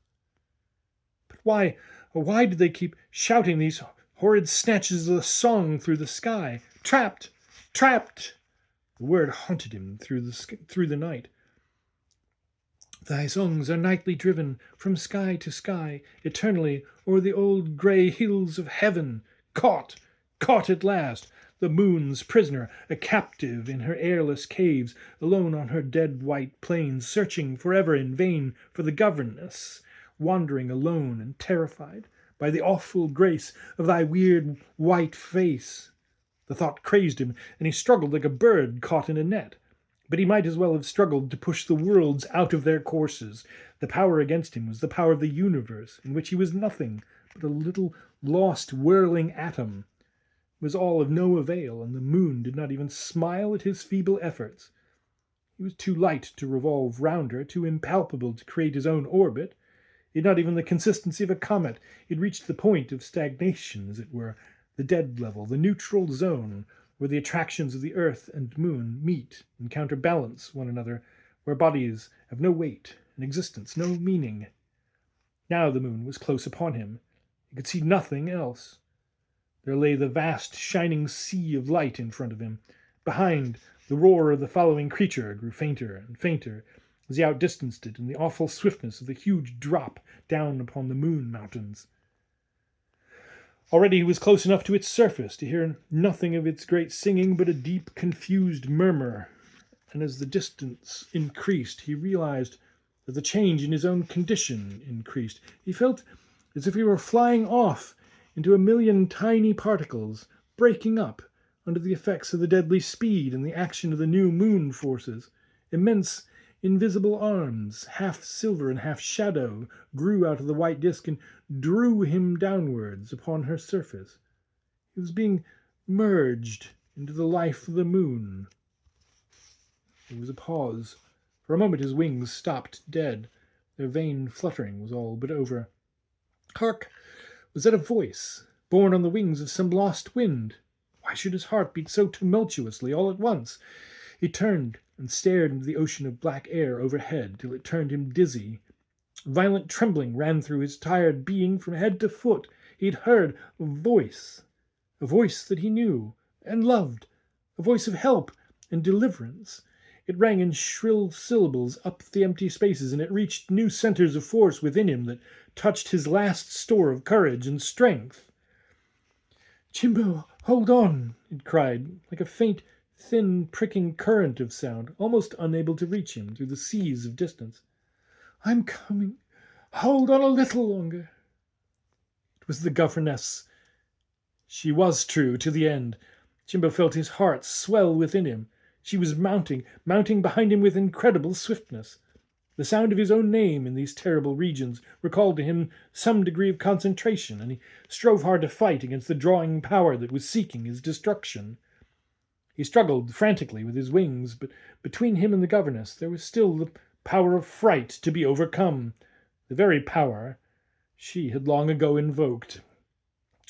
Speaker 1: But why did they keep shouting these horrid snatches of a song through the sky? Trapped! Trapped! The word haunted him through the night. Thy songs are nightly driven from sky to sky, eternally o'er the old grey hills of heaven. Caught! Caught at last! The moon's prisoner, a captive in her airless caves, alone on her dead white plains, searching forever in vain for the governess, wandering alone and terrified by the awful grace of thy weird white face. The thought crazed him, and he struggled like a bird caught in a net. But he might as well have struggled to push the worlds out of their courses. The power against him was the power of the universe, in which he was nothing but a little lost whirling atom. It was all of no avail, and the moon did not even smile at his feeble efforts. He was too light to revolve round her, too impalpable to create his own orbit. He had not even the consistency of a comet. He had reached the point of stagnation, as it were, the dead level, the neutral zone, where the attractions of the earth and moon meet and counterbalance one another, where bodies have no weight and existence no meaning. Now the moon was close upon him. He could see nothing else. There lay the vast, shining sea of light in front of him. Behind, the roar of the following creature grew fainter and fainter as he outdistanced it in the awful swiftness of the huge drop down upon the moon mountains. Already he was close enough to its surface to hear nothing of its great singing but a deep, confused murmur, and as the distance increased, he realized that the change in his own condition increased. He felt as if he were flying off into a million tiny particles, breaking up under the effects of the deadly speed and the action of the new moon forces. Immense, invisible arms, half silver and half shadow, grew out of the white disk and drew him downwards upon her surface. He was being merged into the life of the moon. There was a pause. For a moment his wings stopped dead. Their vain fluttering was all but over. Hark! Was that a voice, borne on the wings of some lost wind? Why should his heart beat so tumultuously all at once? He turned and stared into the ocean of black air overhead till it turned him dizzy. Violent trembling ran through his tired being from head to foot. He had heard a voice that he knew and loved, a voice of help and deliverance. It rang in shrill syllables up the empty spaces, and it reached new centers of force within him that touched his last store of courage and strength. "Jimbo, hold on!" it cried, like a faint, thin, pricking current of sound, almost unable to reach him through the seas of distance. "I'm coming. Hold on a little longer." It was the governess. She was true to the end. Jimbo felt his heart swell within him. She was mounting behind him with incredible swiftness. The sound of his own name in these terrible regions recalled to him some degree of concentration, and he strove hard to fight against the drawing power that was seeking his destruction. He struggled frantically with his wings, but between him and the governess there was still the power of fright to be overcome, the very power she had long ago invoked.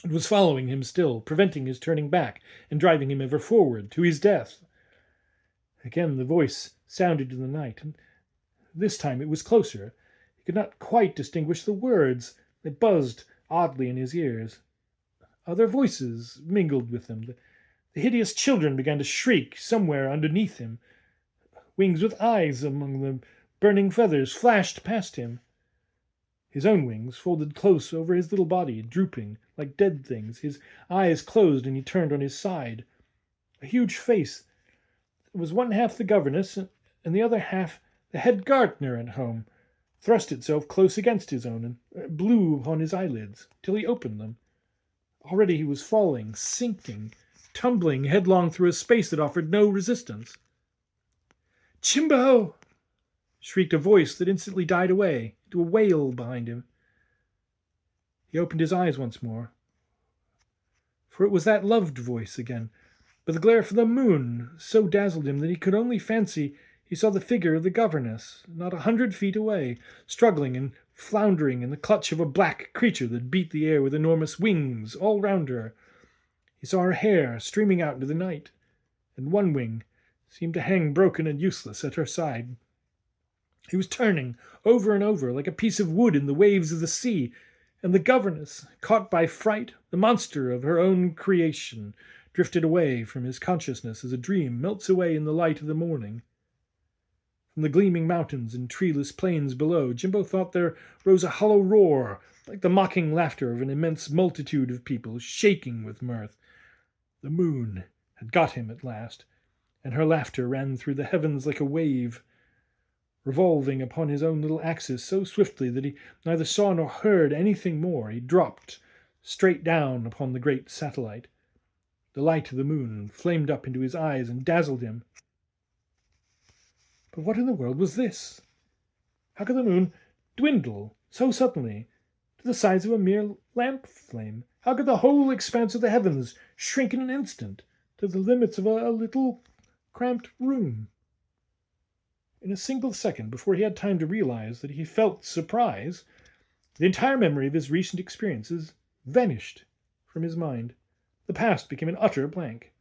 Speaker 1: It was following him still, preventing his turning back, and driving him ever forward to his death. Again the voice sounded in the night, and this time it was closer. He could not quite distinguish the words. They buzzed oddly in his ears. Other voices mingled with them. The hideous children began to shriek somewhere underneath him. Wings with eyes among the burning feathers flashed past him. His own wings folded close over his little body, drooping like dead things. His eyes closed, and he turned on his side. A huge face. It was one half the governess, and the other half the head gardener at home, thrust itself close against his own, and blew upon his eyelids till he opened them. Already he was falling, sinking, tumbling headlong through a space that offered no resistance. "Jimbo!" shrieked a voice that instantly died away into a wail behind him. He opened his eyes once more, for it was that loved voice again, but the glare from the moon so dazzled him that he could only fancy he saw the figure of the governess, not 100 feet away, struggling and floundering in the clutch of a black creature that beat the air with enormous wings all round her. He saw her hair streaming out into the night, and one wing seemed to hang broken and useless at her side. He was turning over and over like a piece of wood in the waves of the sea, and the governess, caught by fright, the monster of her own creation, drifted away from his consciousness as a dream melts away in the light of the morning. From the gleaming mountains and treeless plains below, Jimbo thought there rose a hollow roar, like the mocking laughter of an immense multitude of people shaking with mirth. The moon had got him at last, and her laughter ran through the heavens like a wave, revolving upon his own little axis so swiftly that he neither saw nor heard anything more. He dropped straight down upon the great satellite. The light of the moon flamed up into his eyes and dazzled him. But what in the world was this? How could the moon dwindle so suddenly to the size of a mere lamp flame? How could the whole expanse of the heavens shrink in an instant to the limits of a little cramped room? In a single second, before he had time to realize that he felt surprise, the entire memory of his recent experiences vanished from his mind. The past became an utter blank.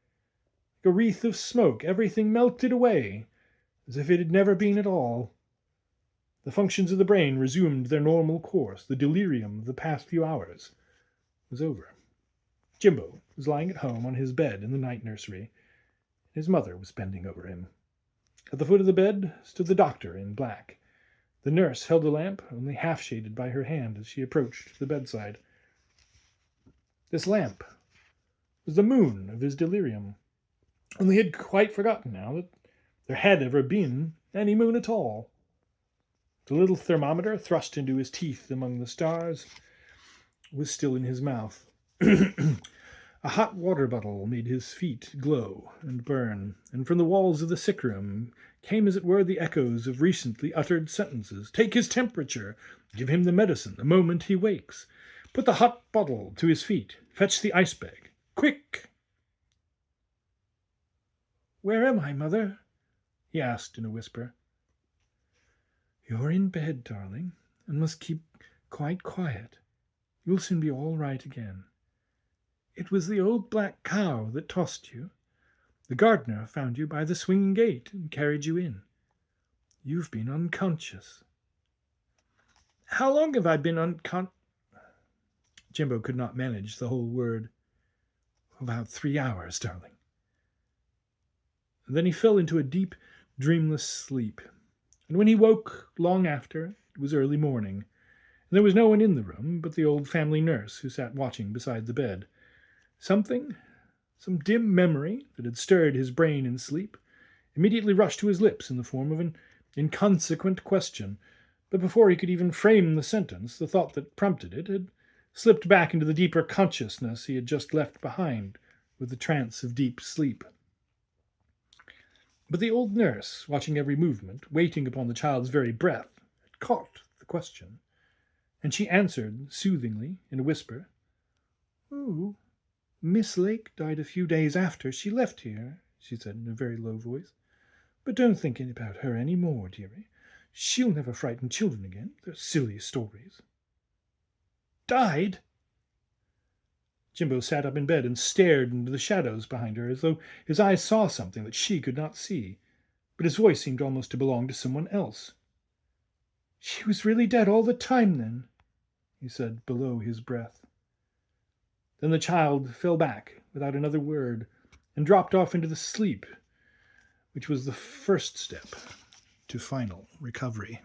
Speaker 1: Like a wreath of smoke, everything melted away, as if it had never been at all. The functions of the brain resumed their normal course. The delirium of the past few hours was over. Jimbo was lying at home on his bed in the night nursery. His mother was bending over him. At the foot of the bed stood the doctor in black. The nurse held a lamp, only half shaded by her hand as she approached the bedside. This lamp was the moon of his delirium. Only he had quite forgotten now that there had ever been any moon at all. The little thermometer, thrust into his teeth among the stars, was still in his mouth. A hot water bottle made his feet glow and burn, and from the walls of the sick room came, as it were, the echoes of recently uttered sentences. Take his temperature. Give him the medicine the moment he wakes. Put the hot bottle to his feet. Fetch the ice bag. Quick! Where am I, Mother? He asked in a whisper. You're in bed, darling, and must keep quite quiet. You'll soon be all right again. It was the old black cow that tossed you. The gardener found you by the swinging gate and carried you in. You've been unconscious. How long have I been Jimbo could not manage the whole word. About 3 hours, darling. Then he fell into a deep, dreamless sleep, and when he woke long after, it was early morning, and there was no one in the room but the old family nurse who sat watching beside the bed. Some dim memory that had stirred his brain in sleep, immediately rushed to his lips in the form of an inconsequent question, but before he could even frame the sentence, the thought that prompted it had slipped back into the deeper consciousness he had just left behind with the trance of deep sleep. But the old nurse, watching every movement, waiting upon the child's very breath, had caught the question, and she answered soothingly in a whisper, "Oh, Miss Lake died a few days after she left here," she said in a very low voice. "But don't think about her any more, dearie. She'll never frighten children again. They're silly stories." Died? Jimbo sat up in bed and stared into the shadows behind her as though his eyes saw something that she could not see, but his voice seemed almost to belong to someone else. "She was really dead all the time, then?" he said below his breath. Then the child fell back without another word and dropped off into the sleep, which was the first step to final recovery.